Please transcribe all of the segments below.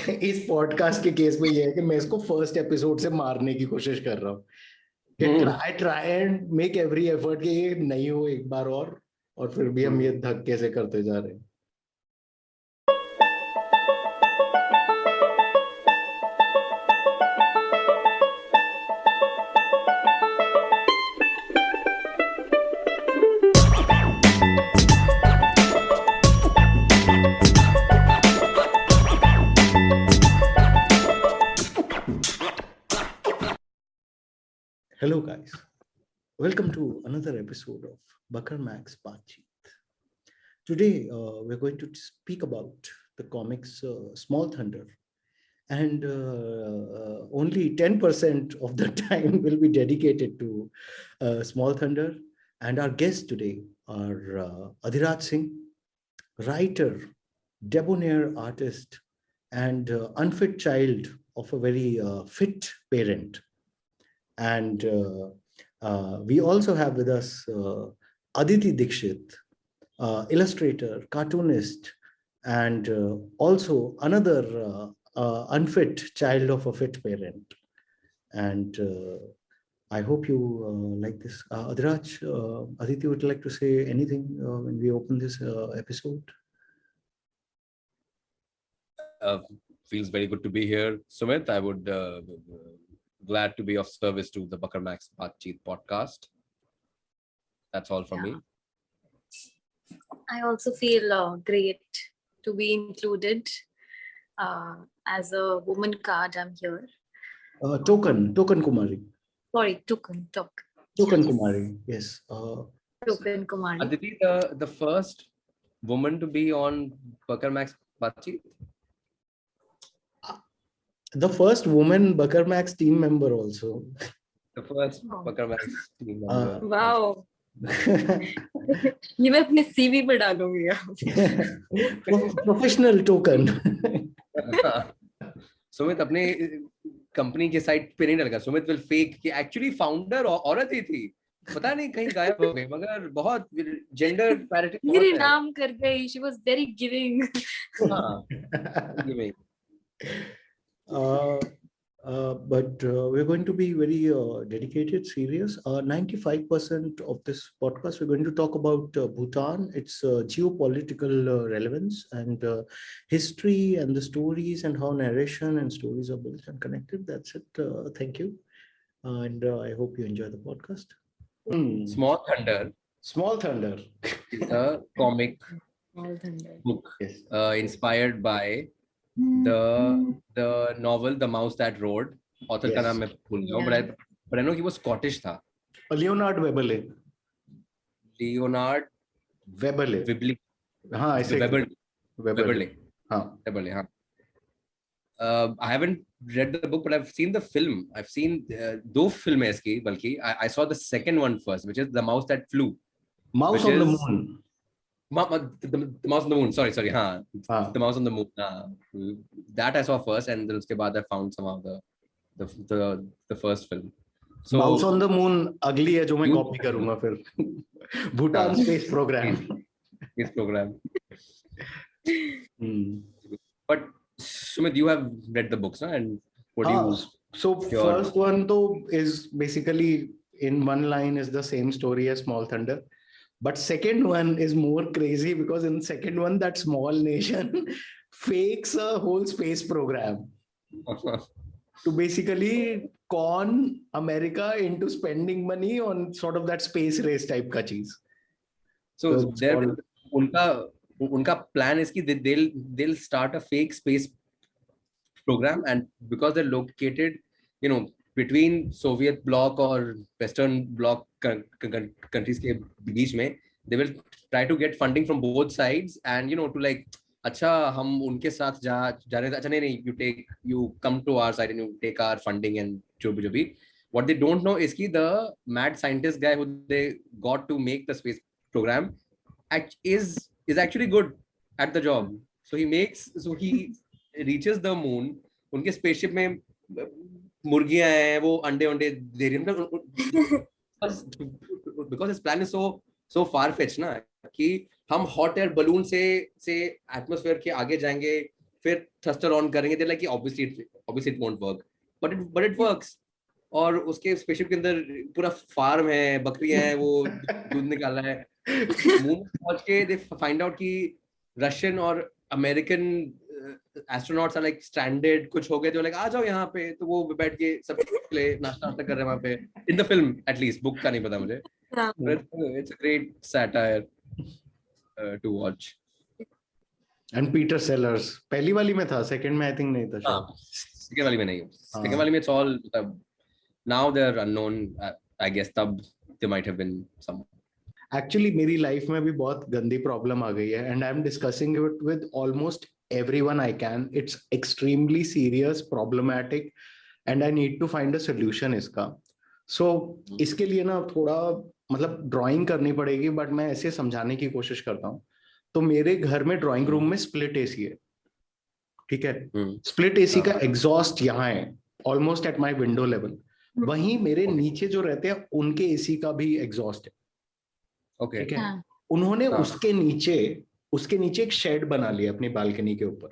इस पॉडकास्ट के केस में ये है कि मैं इसको फर्स्ट एपिसोड से मारने की कोशिश कर रहा हूँ कि I try and make every effort कि ये नहीं हो एक बार और फिर भी हम ये धक्के से करते जा रहे हैं. Hello guys, welcome to another episode of Bakar Max Baatcheet. Today we're going to speak about the comics Small Thunder, and only 10% of the time will be dedicated to Small Thunder. And our guests today are Adhiraj Singh, writer, debonair artist, and unfit child of a very fit parent. And we also have with us Aditi Dixit, illustrator, cartoonist, and also another unfit child of a fit parent. And I hope you like this. Adhiraj, Aditi, would you like to say anything when we open this episode? Feels very good to be here, Sumit. I would glad to be of service to the Bakar Max Baatcheet podcast. That's all from me. I also feel great to be included as a woman card. I'm here. Token Kumari. Sorry, Token Kumari. Yes. Token Kumari. Aditi, the first woman to be on Bakar Max Baatcheet. The first woman Bakar Max team member also. The first Bakar Max team member. Wow. ये मैं अपने CV पर डालूंगी. Professional token. Sumit अपने company के site पे नहीं डालेगा. सुमित will fake कि actually founder औरत ही थी. पता नहीं कहीं गायब हो गई, मगर बहुत जेंडर पैरिटी. मेरे नाम कर गई. She was very giving. Giving. But we're going to be very dedicated, serious. 95% of this podcast, we're going to talk about Bhutan, its geopolitical relevance and history and the stories and how narration and stories are built and connected. That's it. Thank you. And I hope you enjoy the podcast. Small Thunder. Small Thunder. It's a comic book inspired by the novel The Mouse That Rode. Author का नाम मैं भूल गया हूँ, but I know he was Scottish था. Leonard Weberle. Leonard Weberle. हाँ ऐसे. Weberle. हाँ. I haven't read the book, but I've seen the film. I've seen दो फिल्में इसकी, बल्कि I saw the second one first, which is The Mouse That Flew. Mouse on the Moon. The Mouse on the Moon. Sorry. The Mouse on the Moon. That I saw first, and then उसके बाद I found somehow the first film. So Mouse on the Moon अगली है जो मैं copy करूँगा फिर. Bhutan space program. Space program. But Sumit, you have read the books, huh? And what do you? So first one though is basically in one line is the same story as Small Thunder. But second one is more crazy because in second one, that small nation fakes a whole space program to basically con America into spending money on sort of that space race type ka cheez. So unka plan is ki they'll start a fake space program, and because they're located, between Soviet bloc or Western bloc countries के बीच में, they will try to get funding from both sides, and to like, अच्छा हम उनके साथ जा रहे थे, अच्छा नहीं, you come to our side and you take our funding and जो भी. What they don't know is कि the mad scientist guy who they got to make the space program is actually good at the job. So he reaches the moon. उनके spaceship में मुर्गियां हैं, वो अंडे दे रही हैं, because his plan is so far fetched ना कि हम हॉट एयर बलून से एटमॉस्फेयर के आगे जाएंगे, फिर थ्रस्टर ऑन करेंगे, दे लाइक कि obviously it won't work, but it works. और उसके स्पेसशिप के अंदर पूरा फार्म है, बकरियां हैं, वो दूध निकाल रहा है। मून में पहुंच के दे फाइंड आउट कि रशियन और American astronauts are like stranded, कुछ हो गए, जो लाइक आ जाओ यहाँ पे, तो वो बैठ के सबके लिए नाश्ता कर रहे हैं वहां पे, in the film at least, book का नहीं पता मुझे। It's a great satire to watch. And Peter Sellers पहली वाली में था, सेकंड में आई थिंक नहीं था शायद। सेकंड वाली में नहीं, सेकंड वाली में it's all now they are unknown, I guess तब they might have been some. Actually मेरी लाइफ में भी बहुत गंदी प्रॉब्लम आ गई है and I am discussing it with almost everyone I can. It's extremely serious, problematic and I need to find a solution इसका। सो इसके लिए ना थोड़ा मतलब ड्राइंग करनी पड़ेगी, बट मैं ऐसे समझाने की कोशिश करता हूँ। तो मेरे घर में ड्राइंग रूम में स्प्लिट एसी है, ठीक है। स्प्लिट एसी का एग्जॉस्ट यहाँ है, almost at my window level. वहीं मेरे नीचे जो रहते हैं उनके एसी का भी एग्जॉस्ट है, ओके। ठीक है। उन्होंने उसके नीचे एक शेड बना लिया अपनी बालकनी के ऊपर।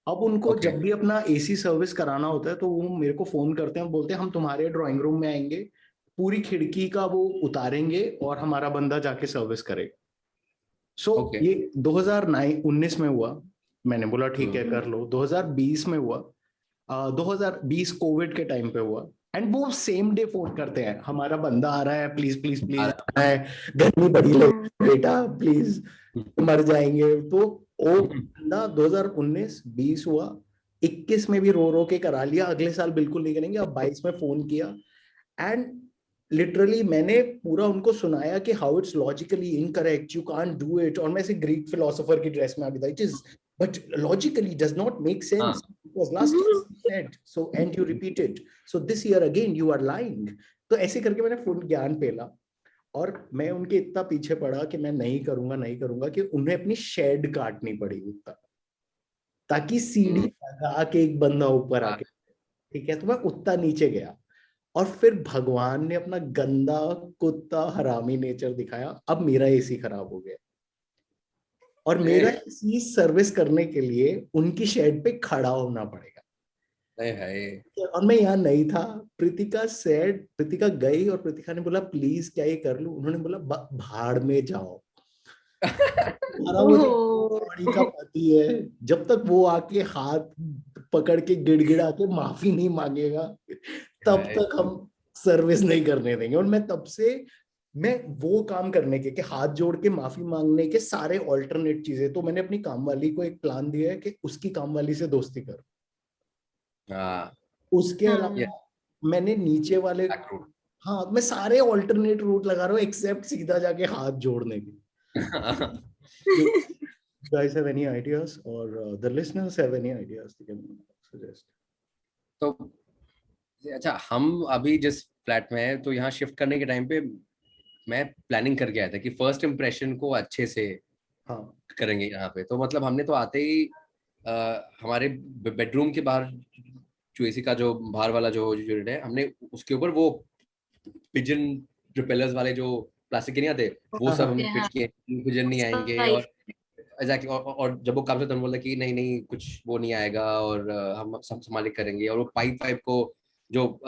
अब उनको जब भी अपना एसी सर्विस कराना होता है तो वो मेरे को फोन करते हैं, बोलते हैं हम तुम्हारे ड्राइंग रूम में आएंगे, पूरी खिड़की का वो उतारेंगे और हमारा बंदा जाके सर्विस करेगा। सो ये 2019 में हुआ। मैंने बोला ठीक है कर लो। 2020 में हुआ, 2020 कोविड के टाइम पे हुआ। एंड वो सेम डे फोन करते हैं, हमारा बंदा आ रहा है, प्लीज प्लीज प्लीज है, गर्मी बड़ी लग बेटा, प्लीज मर जाएंगे। तो वो बंदा 2019-20 हुआ, 21 में भी रो रो के करा लिया, अगले साल बिल्कुल नहीं करेंगे। अब 22 में फोन किया एंड लिटरली मैंने पूरा उनको सुनाया कि how it's logically incorrect, you can't do it. और मैं ऐसे ग्रीक फिलोसोफर की ड्रेस में आ गया, it is but logically does not make sense because last year you said so and you repeated, so this year again you are lying। तो ऐसे करके मैंने फुल ज्ञान पेला और मैं उनके इतना पीछे पड़ा कि मैं नहीं करूंगा कि उन्हें अपनी शेड काटनी पड़ी उतना, ताकि सीढ़ी लगा के एक बंदा ऊपर आके, ठीक है। तो मैं उतना नीचे गया और फिर भगवान ने अपना गंदा कुत्ता हरामी नेचर दिखाया। अब मेरा एसी खराब हो गया और मेरा एसी सर्विस करने के लिए उनकी शेड पे खड़ा होना पड़ेगा। और मैं यहाँ नहीं था। प्रीतिका गई और प्रीतिका ने बोला प्लीज क्या ये कर लूं। उन्होंने बोला भाड़ में जाओ, बड़ी का पति है, जब तक वो आके हाथ पकड़ के गिड़गिड़ा के माफी नहीं मांगेगा तब तक हम सर्विस नहीं करने देंगे। और मैं तब से मैं वो काम करने के हाथ जोड़ के माफी मांगने के सारे ऑल्टरनेट चीजें, तो मैंने अपनी कामवाली को एक प्लान दिया है कि उसकी कामवाली से दोस्ती कर। उसके अलावा मैंने नीचे वाले, हाँ मैं सारे ऑल्टरनेट रूट लगा रहा हूँ एक्सेप्ट सीधा जाके हाथ जोड़ने के। guys have any ideas or the listeners have any ideas they can suggest? तो अच्छा, हम अभी जिस फ्लैट में है तो यहाँ शिफ्ट करने के टाइम पे मैं प्लानिंग करके आया था कि फर्स्ट इम्प्रेशन को अच्छे से करेंगे यहाँ पे। तो मतलब हमने तो आते ही हमारे बेडरूम के बाहर जो एसी का जो बाहर वाला जो यूनिट है, हमने उसके ऊपर वो पिजन रिपेलर्स वाले जो प्लास्टिक के नहीं आते वो सब हमने फिट किए, पिजन नहीं आएंगे। और एग्जैक्टली, और जब वो काम से तो बोला कि नहीं नहीं कुछ वो नहीं आएगा और हम सब संभाल के करेंगे। और वो पाइप को जो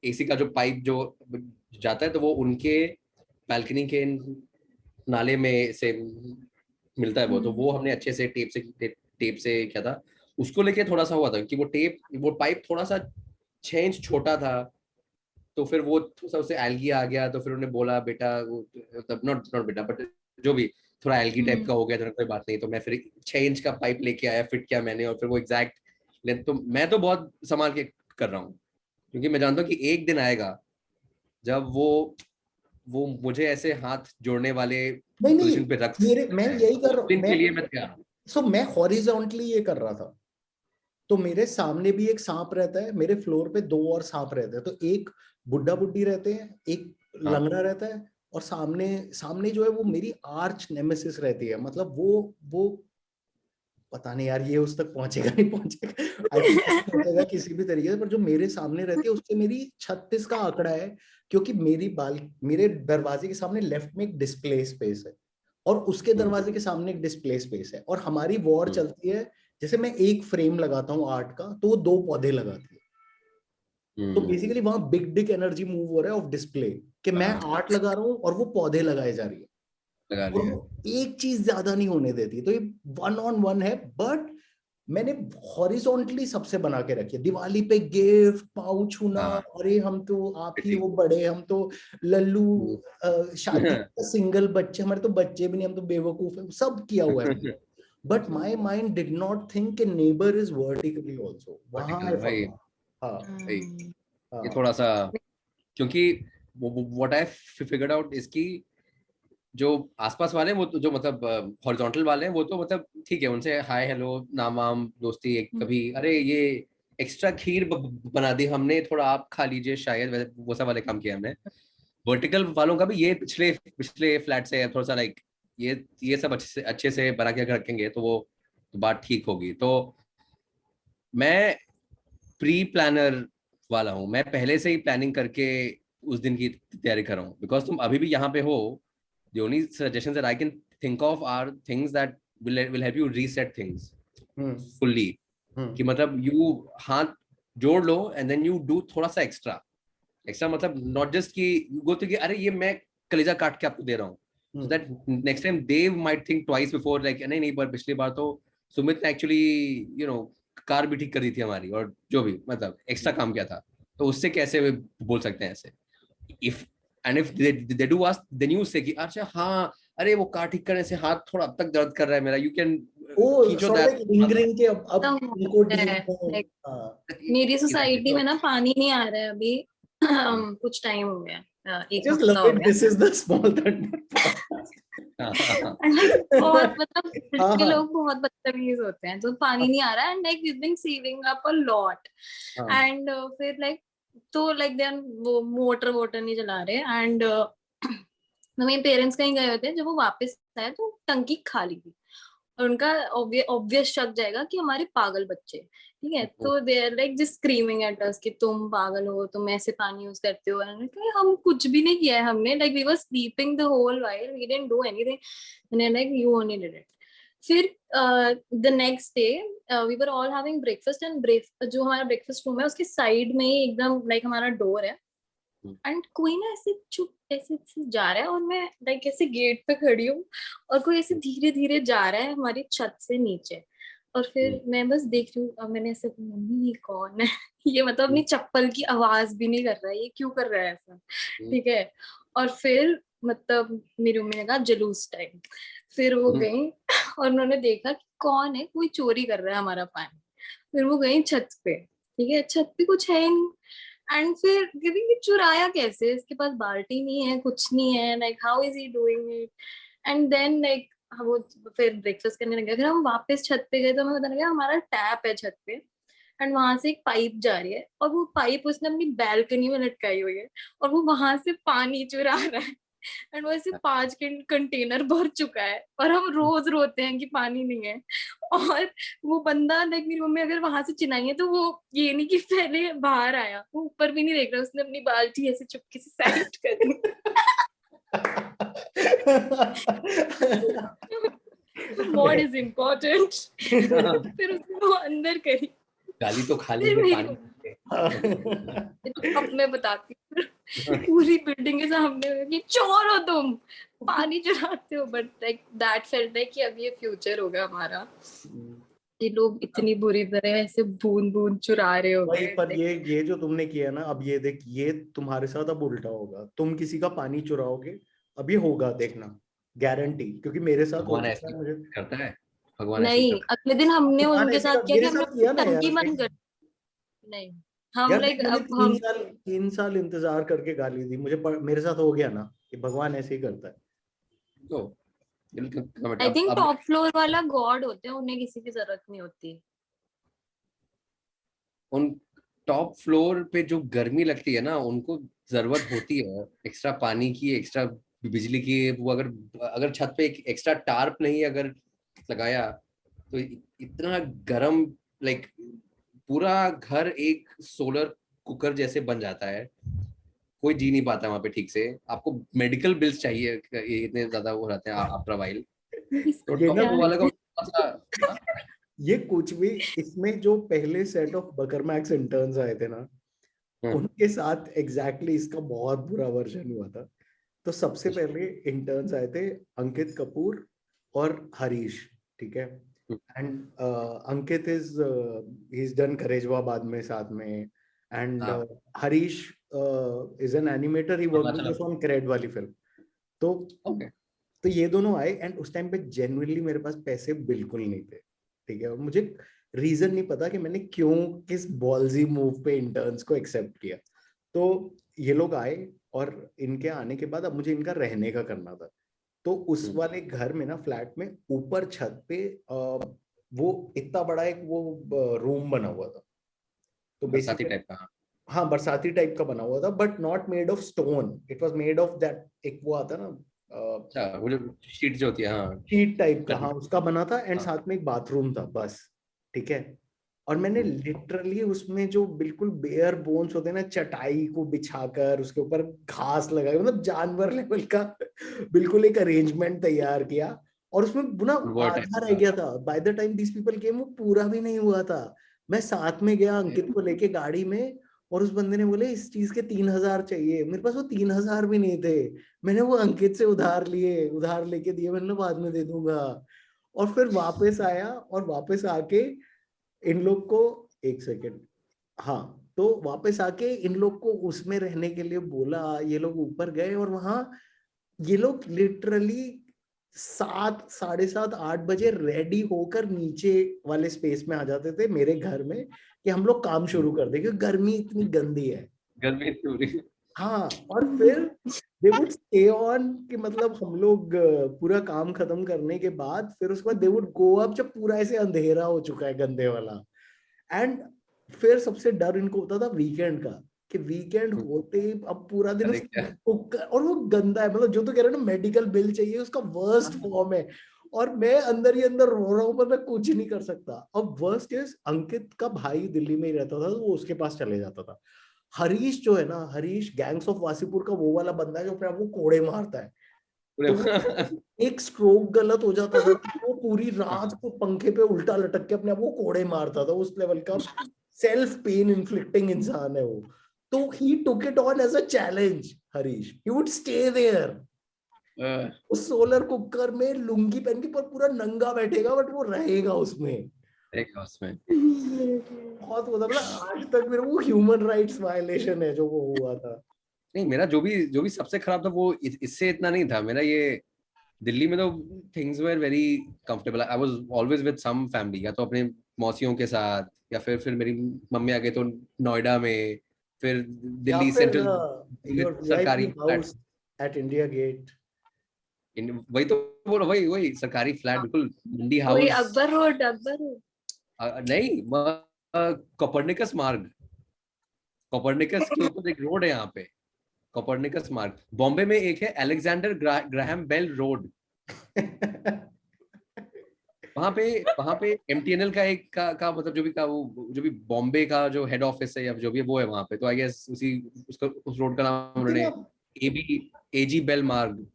एसी का जो पाइप जो जाता है तो वो उनके बालकनी के नाले में से मिलता है वो, तो वो हमने अच्छे से टेप से क्या था उसको लेके थोड़ा सा हुआ था कि वो पाइप थोड़ा सा 6 इंच छोटा था। तो फिर वो थोड़ा सा उससे एल्गी आ गया, तो फिर उन्होंने बोला बेटा वो मतलब नॉट बेटा बट जो भी थोड़ा एल्गी टाइप का हो गया, तो कोई बात नहीं। तो मैं फिर 6 इंच का पाइप लेके आया, फिट किया मैंने, और फिर वो एग्जैक्ट लेंथ। तो मैं तो बहुत संभाल के कर रहा हूँ क्योंकि मैं जानता हूँ कि एक दिन आएगा जब वो मुझे ऐसे हाथ जोड़ने वाले पोजीशन पे रख मैं यही कर रहा हूँ। सो मैं हॉरिजॉन्टली ये कर रहा था। तो मेरे सामने भी एक सांप रहता है, मेरे फ्लोर पे 2 और सांप रहते हैं। तो एक बुड्ढा बुड्ढी रहते हैं, एक लंगड़ा रहता है, और सामने जो है वो मेरी आर्च नेमेसिस रहती है। मतलब वो पता नहीं यार ये उस तक पहुंचेगा नहीं पहुंचेगा किसी भी तरीके से, पर जो मेरे सामने रहती है उससे मेरी 36 का आंकड़ा है, क्योंकि मेरे दरवाजे के सामने लेफ्ट में एक डिस्प्ले स्पेस है और उसके दरवाजे के सामने एक डिस्प्ले स्पेस है, और हमारी वॉर चलती है जैसे मैं एक फ्रेम लगाता हूँ आर्ट का, तो वो 2 पौधे लगाती है। तो बेसिकली वहां बिग डिक एनर्जी मूव हो रहा है ऑफ डिस्प्ले, कि मैं आर्ट लगा रहा हूँ और वो पौधे लगाए जा रही है, लगा और लिया। वो एक चीज ज्यादा नहीं होने देती। तो ये 1 on 1 है, बट मैंने हॉरिजॉन्टली सबसे बना के रखी है। दिवाली पे गिफ्ट पाउच छूना, हाँ, अरे हम तो आप ही ठीक। वो बड़े, हम तो लल्लू, शादी सिंगल बच्चे, हमारे तो बच्चे भी नहीं, हम तो बेवकूफ है, सब किया हुआ है। But my mind did not think कि नेबर इज वर्टिकली ऑल्सो, वहां Vertical, आई भाई फका। हाँ भाई, ये हाँ। थोड़ा सा, क्योंकि व्हाट आई फिगर्ड आउट इसकी, जो आसपास वाले हैं वो तो, जो मतलब हॉरिजॉन्टल वाले हैं वो तो मतलब ठीक है, उनसे हाय हेलो नाम वाम दोस्ती, एक कभी अरे ये एक्स्ट्रा खीर बना दी हमने, थोड़ा आप खा लीजिए शायद, वैसे वो सब वाले काम किए हमने। वर्टिकल वालों का भी ये पिछले पिछले फ्लैट से थोड़ा सा लाइक, ये सब अच्छे से बना के अगर रखेंगे तो वो तो बात ठीक होगी। तो मैं प्री प्लानर वाला हूँ, मैं पहले से ही प्लानिंग करके उस दिन की तैयारी कर रहा हूँ, बिकॉज तुम अभी भी यहाँ पे हो। The only suggestions that I can think of are things that will help you reset things hmm fully, कि हम्म मतलब you हाथ जोड़ लो and then you do थोड़ा सा एक्स्ट्रा मतलब not just कि you go to कि अरे ये मैं कलेजा काट के आपको दे रहा हूँ, so that next time they might think twice before, like नहीं नहीं, पर पिछली बार तो सुमित ने एक्चुअली कार भी ठीक कर दी थी हमारी, और जो भी मतलब एक्स्ट्रा काम किया था, तो उससे कैसे बोल सकते हैं ऐसे। If and if they do ask then you say कि अच्छा हाँ, अरे वो कार ठीक करने से हाथ थोड़ा अब तक दर्द कर रहा है मेरा, यू कैन ओ खींचो सॉर्ट दैट। लाइक लिंगरिंग के, अब उनको डील है में। like, हाँ मेरी सोसाइटी तो में ना पानी नहीं आ रहा है अभी। कुछ टाइम हो गया, एक just हफ्ता love हो it, गया। this is the small thunder podcast। And like, बहुत मतलब हाँ लड़के हाँ लोग बहुत बदतमीज होते हैं, तो पानी नहीं आ रहा है, and like we been saving up a lot, हाँ एंड फिर लाइक, तो लाइक देन वो मोटर वोटर नहीं चला रहे, एंड तो मेरे पेरेंट्स कहीं गए होते हैं, जब वो वापस आए तो टंकी खाली थी, और उनका ऑब्वियस शक जाएगा कि हमारे पागल बच्चे, ठीक है, तो they are like just screaming at us कि तुम पागल हो, तुम ऐसे पानी यूज करते हो। मैंने कहा हम कुछ भी नहीं किया है हमने, like we were sleeping the whole while, we didn't do anything, मैंने like you only did it. फिर the next day we were all having breakfast, and जो हमारा ब्रेकफास्ट रूम है उसके साइड में ही एकदम लाइक हमारा डोर है, एंड कोई ना ऐसे चुप ऐसे जा रहा है, और मैं लाइक ऐसे गेट पे खड़ी हूँ, और कोई ऐसे धीरे धीरे जा रहा है हमारी छत से नीचे, और फिर मैं बस देख रही हूँ, मैंने ऐसे मम्मी ये कौन है? ये मतलब अपनी चप्पल की आवाज भी नहीं कर रहा है, ये क्यों कर रहा है ऐसा, ठीक है। और फिर मतलब मेरी मम्मी ने कहा जलूस टाइम, फिर वो गई और उन्होंने देखा कि कौन है, कोई चोरी कर रहा है हमारा पानी। फिर वो गई छत पे, ठीक है, छत पे कुछ है नहीं, एंड फिर ये चुराया कैसे, इसके पास बाल्टी नहीं है, कुछ नहीं है, like how is he doing it. And then like वो फिर ब्रेकफास्ट करने लगे, फिर हम वापस छत पे गए, तो हमें पता लगा हमारा टैप है छत पे, एंड वहां से एक पाइप जा रही है, और वो पाइप उसने अपनी बैल्कनी में लटकाई हुई है, और वो वहां से पानी चुरा रहा है, एंड वो ऐसे 5 कंटेनर भर चुका है, और हम रोज रोते हैं कि पानी नहीं है। और वो बंदा लाइक मेरी मम्मी अगर वहां से चिल्लाई है, तो वो ये नहीं कि पहले बाहर आया, वो ऊपर भी नहीं देख रहा, उसने अपनी बाल्टी ऐसे चुपके से साइड कर दी। Mod is important. फिर उसने वो अंदर करी। गाली तो खा फिर लेंगे मेरी पानी। अब मैं बताती हूँ, पूरी बिल्डिंग के सामने कि चोर हो तुम, पानी चुराते हो, but like that felt like कि अब ये फ्यूचर होगा हमारा, ये लोग इतनी बुरी तरह ऐसे बूंद बूंद चुरा रहे भाई, होंगे। पर ये जो तुमने किया ना, अब ये देख, ये तुम्हारे साथ अब उल्टा होगा, तुम किसी का पानी चुराओगे, अब ये होगा देखना, गारंटी, क्योंकि मेरे साथ हो भगवान चुका ऐसे है ही मुझे। करता है, भगवान ऐसे ही नहीं, करता अगले दिन हमने भगवान उनके ऐसे साथ कर, किया कि मेरे हमने साथ किया ना टंकी यार। बंद कर, नहीं हम यार देख, लाइक मैंने अब तीन हम साल 3 साल इंतजार करके गाली दी मुझे, मेरे साथ हो गया ना, कि भगवान ऐसे ही करता है। है। तो बिल्कुल आई थिंक अब टॉप फ्लोर वाला गॉड होते हैं, उन्हें किसी की जरूरत नहीं होती। उन टॉप फ्लोर पे जो गर्मी लगती है ना, उनको जरूरत होती है एक्स्ट्रा पानी की, एक्स्ट्रा बिजली की। वो अगर अगर छत पे एक एक्स्ट्रा टार्प नहीं अगर लगाया, तो इतना गर्म, लाइक पूरा घर एक सोलर कुकर जैसे बन जाता है, कोई जी नहीं पाता वहां पे ठीक से। आपको मेडिकल बिल्स चाहिए, ये इतने ज्यादा वो रहते हैं आफ्टर वाइल। तो ये टॉप ना फ्लोर वाला का थोड़ा सा, हाँ? ये कुछ भी, इसमें जो पहले सेट ऑफ बकरमैक्स इंटर्न्स आए थे ना, उनके साथ एग्जैक्टली इसका बहुत बुरा वर्जन हुआ था। तो सबसे पहले इंटर्न्स आए थे अंकित कपूर और हरीश, ठीक है। एंड अंकित इज डन करेजवा बाद में साथ में, and Harish is an animator, he work with us on Cred वाली फिल्म। तो ये दोनों आए, एंड उस टाइम पे जेन्युइनली मेरे पास पैसे बिल्कुल नहीं थे, ठीक है। और मुझे रीजन नहीं पता कि मैंने क्यों किस बॉल्जी मूव पे इंटर्न्स को एक्सेप्ट किया। तो ये लोग आए, और इनके आने के बाद अब मुझे इनका रहने का करना था। तो उस वाले घर में ना, फ्लैट में ऊपर छत पे वो इतना बड़ा एक वो रूम बना हुआ था। तो बेसिकली हाँ, बरसाती टाइप का बना हुआ था, but not made of stone, it was made of that, एक वो आता ना वो जो शीट जो होती है, हाँ, शीट टाइप का, हाँ, उसका बना था। एंड साथ में एक बाथरूम था, बस, ठीक है। और मैंने लिटरली उसमें जो बिल्कुल बेयर बोन्स होते हैं ना, चटाई को बिछाकर उसके ऊपर घास लगाई, मतलब जानवर लेवल का बिल्कुल एक अरेंजमेंट तैयार किया। और उसमें बुना आधा रह गया था, by the time this people came वो पूरा भी नहीं हुआ था। मैं साथ में गया अंकित को लेके गाड़ी में, और उस बंदे ने बोले इस चीज के 3,000 चाहिए। मेरे पास वो 3,000 भी नहीं थे। मैंने वो अंकित से उधार लेके दिए, मैंने बाद में दे दूंगा। और फिर वापस आया, और वापस आके इन लोग को, एक सेकेंड, हाँ, तो वापस आके इन लोग को उसमें रहने के लिए बोला। ये लोग ऊपर गए, और वहां ये लोग लिटरली 7, 7:30, 8 बजे रेडी होकर नीचे वाले स्पेस में आ जाते थे मेरे घर में, कि हम लोग काम शुरू कर दें, क्योंकि गर्मी इतनी गंदी है। गर्मी इतनी हो रही है। हाँ, और फिर दे वुड स्टे ऑन, कि मतलब हम लोग पूरा काम खत्म करने के बाद फिर उसके बाद दे वुड गो अप, जब पूरा ऐसे अंधेरा हो चुका है गंदे वाला। एंड फिर सबसे डर इनको होता था वीकेंड का, कि वीकेंड होते ही अब पूरा दिन और वो गंदा है, मतलब जो तो कह रहे हैं ना, मेडिकल बिल चाहिए, उसका वर्स्ट फॉर्म है। और मैं अंदर ही अंदर रो रहा हूँ, पर मैं कुछ नहीं कर सकता। अब वर्स्ट इज, अंकित का भाई दिल्ली में ही रहता था, तो वो उसके पास चले जाता था। हरीश जो है ना, हरीश गैंग्स ऑफ वासीपुर का वो वाला बंदा है जो अपने आप को कोड़े मारता है। तो एक स्ट्रोक गलत हो जाता था, वो पूरी रात को पंखे पे उल्टा लटक के अपने आप को कोड़े मारता था। उस लेवल का सेल्फ पेन इन्फ्लिक्टिंग इंसान है वो। तो he took it on as a challenge, Harish, he would stay there उस सोलर कुकर में लुंगी पहन के, पर पूरा नंगा बैठेगा, बट वो रहेगा उसमें। बहुत होता, मतलब आज तक मेरे वो ह्यूमन राइट्स वायलेशन है जो वो हुआ था। नहीं, मेरा जो भी सबसे खराब था वो इससे इतना नहीं था। मेरा ये दिल्ली में तो things were very comfortable. I was always with some family, या तो अपने मौसियों के साथ, या फिर मेरी मम्मी आ गई तो नोएडा में, फिर दिल्ली सेंट्रल योर सरकारी हाउस एट इंडिया गेट। वही तो बोलो, वही सरकारी फ्लैट, बिल्कुल मंडी हाउस। अकबर रोड नहीं, कोपर्निकस मार्ग, कोपर्निकस के ऊपर एक रोड है यहाँ पे, कोपर्निकस मार्ग। बॉम्बे में एक है अलेक्जेंडर ग्राहम बेल रोड। वहां पे MTNL का एक का मतलब जो भी बॉम्बे का जो हेड ऑफिस है या जो भी है वो है वहां पे। तो आई गेस उस रोड का नाम उन्होंने AG बेल मार्ग।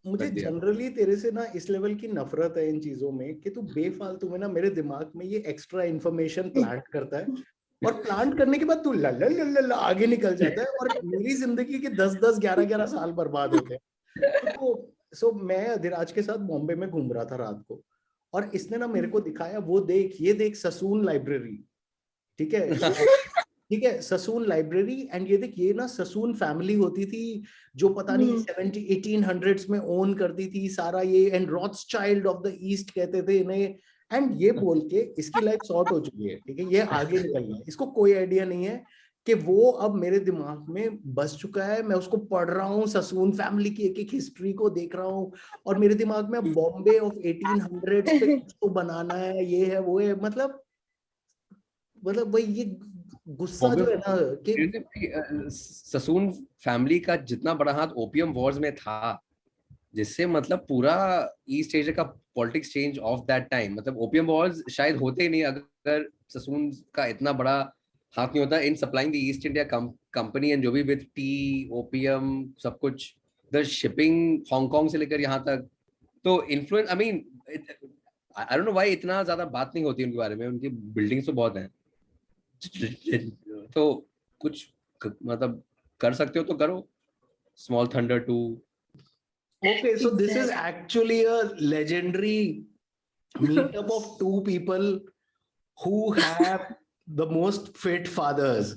मुझे जनरली तेरे से ना इस लेवल की नफरत है इन चीजों में, कि तू बेफालतू में ना मेरे दिमाग में ये एक्स्ट्रा इन्फॉर्मेशन प्लांट करता है, और प्लांट करने के बाद तू लल्ला आगे निकल जाता है, और मेरी जिंदगी के 10-10, 11-11 साल बर्बाद होते हैं। तो सो मैं अधिराज के साथ बॉम्बे में घूम रहा था रात को, और इसने ना मेरे को दिखाया, वो देख, ये देख, ससून लाइब्रेरी, ठीक है, ठीक है, ससून लाइब्रेरी। एंड ये देख, ये ना ससून फैमिली होती थी जो पता नहीं 1800s में ओन करती थी सारा ये, and Rothschild of the east कहते थे इन्हें। एंड ये बोल के इसकी लाइफ शॉर्ट हो चुकी है, ठीक है, ये आगे निकल गया, इसको कोई आइडिया नहीं है कि वो अब मेरे दिमाग में बस चुका है। मैं उसको पढ़ रहा हूँ, ससून फैमिली की एक एक हिस्ट्री को देख रहा हूँ, और मेरे दिमाग में बॉम्बे ऑफ 1800s पे कुछ तो बनाना है, ये है वो है, मतलब वही ये गुस्सा जो है ना कि ससून फैमिली का जितना बड़ा हाथ ओपियम वॉर्स में था, जिससे मतलब पूरा ईस्ट एशिया का politics change of that time. मतलब ओपियम वॉर्स शायद होते ही नहीं अगर ससून का इतना बड़ा हाथ नहीं होता in supplying the east India company, and जो भी विद टी, ओपियम, सब कुछ, द शिपिंग हांगकांग से लेकर यहाँ तक। तो influence, I mean, I don't know why इतना ज्यादा बात नहीं होती उनके बारे में, उनकी बिल्डिंग्स तो बहुत हैं, तो कुछ मतलब कर सकते हो तो करो, small thunder 2. Okay, so this is Exactly. actually a legendary meetup of two people who have the most fit fathers.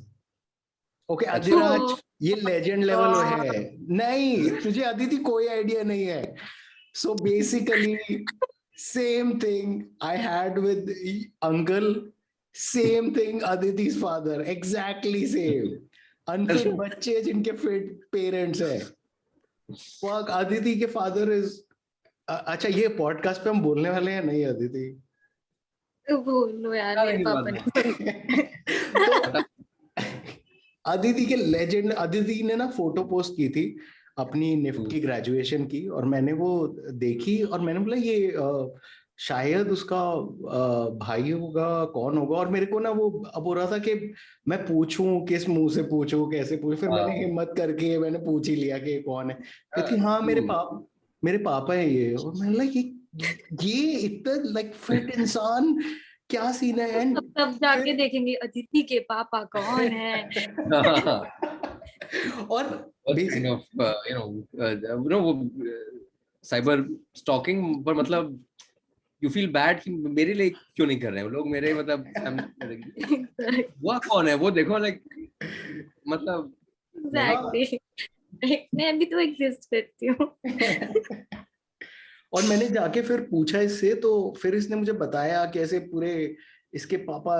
Okay, Adhiraj, Oh ये legend level God. है. नहीं, तुझे अदिति कोई idea नहीं है. So basically, same thing I had with uncle, same thing Aditi's father, exactly same. Unfit बच्चे जिनके fit parents है. Fuck, अदिति के father is अच्छा ये पॉडकास्ट पे हम बोलने वाले हैं नहीं अदिति? बोलो यार, मेरे पापा ने तो अदिति के लेजेंड, अदिति ने ना फोटो पोस्ट की थी अपनी निफ्ट की ग्रेजुएशन की, और मैंने वो देखी और मैंने बोला ये शायद उसका भाई होगा, कौन होगा, और मेरे को ना वो अब हो रहा था कि मैं पूछूं किस मुंह से पूछूं, कैसे पूछूं, फिर मैंने हिम्मत करके मैंने पूछ ही लिया कि कौन है। कहती हाँ मेरे पापा है ये, और मैंने बोला ये इतना लाइक फिट इंसान, क्या सीन है। एंड तब जाके देखेंगे अदिति के पापा कौन है। और काइंड ऑफ यू नो वो साइबर स्टॉकिंग पर मतलब यू फील बैड कि मेरे लिए क्यों नहीं कर रहे हैं वो लोग, मेरे मतलब वो कौन है वो देखो, लाइक मतलब एग्जैक्टली, मैं भी तो एग्जिस्ट करती हूँ। और मैंने जाके फिर पूछा इससे, तो फिर इसने मुझे बताया कैसे पूरे इसके पापा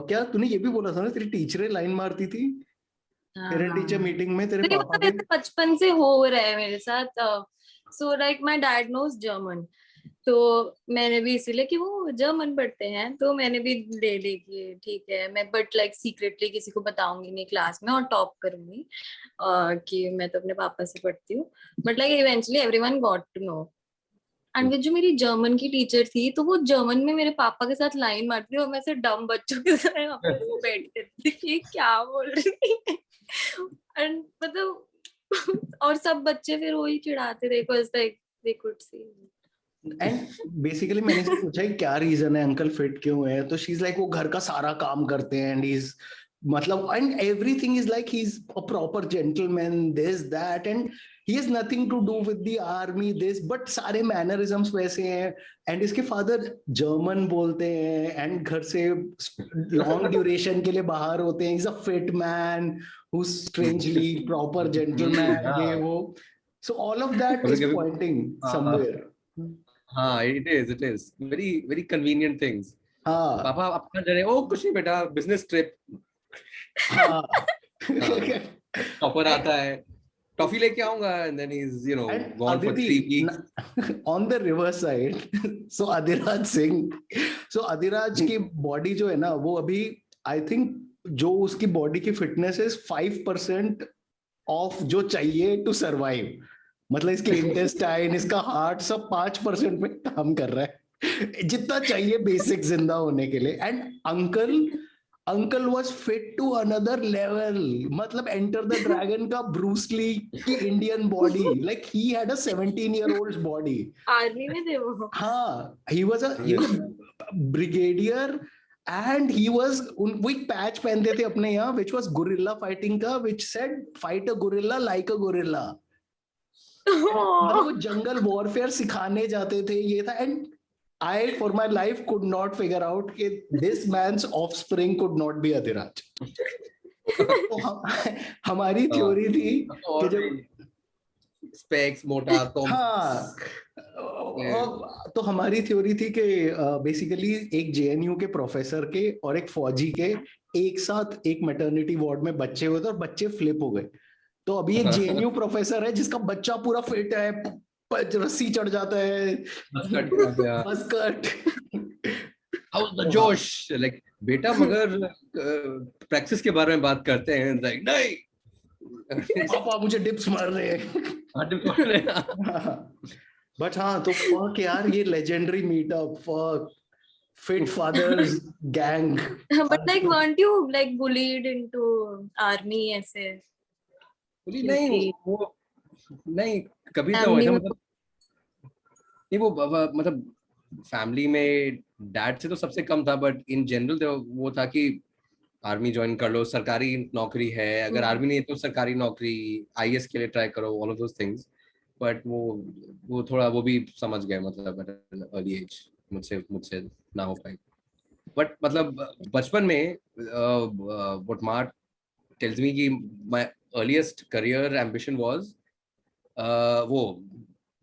क्या तूने ये भी बोला था ना तेरी टीचर लाइन मारती थी पेरेंट टीचर मीटिंग में तेरे पापा के? बचपन से हो रहा है मेरे साथ। So like my dad knows German, तो मैंने भी इसीलिए कि वो जर्मन पढ़ते हैं तो मैंने भी ले ली कि ठीक है मैं, बट लाइक सीक्रेटली किसी को बताऊंगी नहीं क्लास में और टॉप करूंगी कि मैं तो अपने पापा से पढ़ती हूँ। But like eventually everyone got to know. And जो मेरी जर्मन की टीचर थी तो वो जर्मन में मेरे पापा के साथ लाइन मारती थी और मैं ऐसे डम बच्चों के साथ वहां पे बैठती थी कि क्या बोल रही है। एंड मतलब और सब बच्चे फिर वही चिढ़ाते थे because like they could see. And basically मैंने इससे पूछा कि क्या रीजन है अंकल फिट क्यों है, तो शी इज लाइक वो घर का सारा काम करते हैं एंड ही इज मतलब and everything is like he is a proper gentleman, this that, and he has nothing to do with the army this, but सारे मैनरिज्म्स वैसे हैं। एंड इसके फादर जर्मन बोलते हैं एंड घर से लॉन्ग ड्यूरेशन के लिए बाहर होते हैं, is a fit man who strangely proper gentleman, ये वो, so all of that is pointing somewhere. हाँ, it is very convenient things. हाँ पापा आप कहाँ जा रहे हो? ओ कुछ नहीं बेटा, बिजनेस ट्रिप। हाँ टॉपर आता है, टॉफी लेके आऊंगा, and then he's and gone for 3 weeks. on the reverse side, so Adhiraj Singh, so Adhiraj की बॉडी जो है ना वो अभी आई थिंक जो उसकी बॉडी की फिटनेस है 5% ऑफ जो चाहिए टू सर्वाइव, मतलब इसके इंटेस्टाइन इसका हार्ट सब 5% में काम कर रहा है जितना चाहिए बेसिक जिंदा होने के लिए। And uncle was fit to another level, मतलब एंटर द ड्रैगन का ब्रूस ली की Indian body, like he had a 17-year-old's body. Army में थे वो? हाँ, he was a brigadier and he was वो एक पैच पहनते थे अपने यहाँ which was gorilla fighting का, which said fight a gorilla like a gorilla। मतलब वो जंगल वॉरफेयर सिखाने जाते थे, ये था। And I for my life could not figure out कि this man's offspring could not be Adhiraj। तो हमारी थ्योरी थी कि जब स्पेक्स मोटा तो हाँ, तो हमारी थ्योरी थी कि बेसिकली एक जेएनयू के प्रोफेसर के और एक फौजी के एक साथ एक मैटरनिटी वार्ड में बच्चे हुए थे और बच्चे फ्लिप हो गए। तो अभी एक जेएनयू प्रोफेसर है जिसका बच्चा पूरा फिट है, रस्सी चढ़ जाता है, बस कट। हाउस द जोश, लाइक बेटा मगर प्रैक्टिस के बारे में बात करते हैं, लाइक नहीं पापा मुझे डिप्स मार रहे हैं। बट हाँ, तो फक यार, ये legendary meetup, fuck fit fathers gang. But like weren't you like bullied into army ऐसे? नहीं वो नहीं कभी तो ऐसा मतलब नहीं वो मतलब फैमिली में डैड से तो सबसे कम था, बट इन जनरल तो वो था कि आर्मी ज्वाइन कर लो, सरकारी नौकरी है, अगर आर्मी नहीं है तो सरकारी नौकरी, आईएएस के लिए ट्राई करो, all of those things. But वो थोड़ा वो भी समझ गए, मतलब अर्ली एज मुझसे मुझसे ना हो पाई। बट मतलब बचपन में व्हाट मार्क टेल्स मी कि my earliest career ambition was वो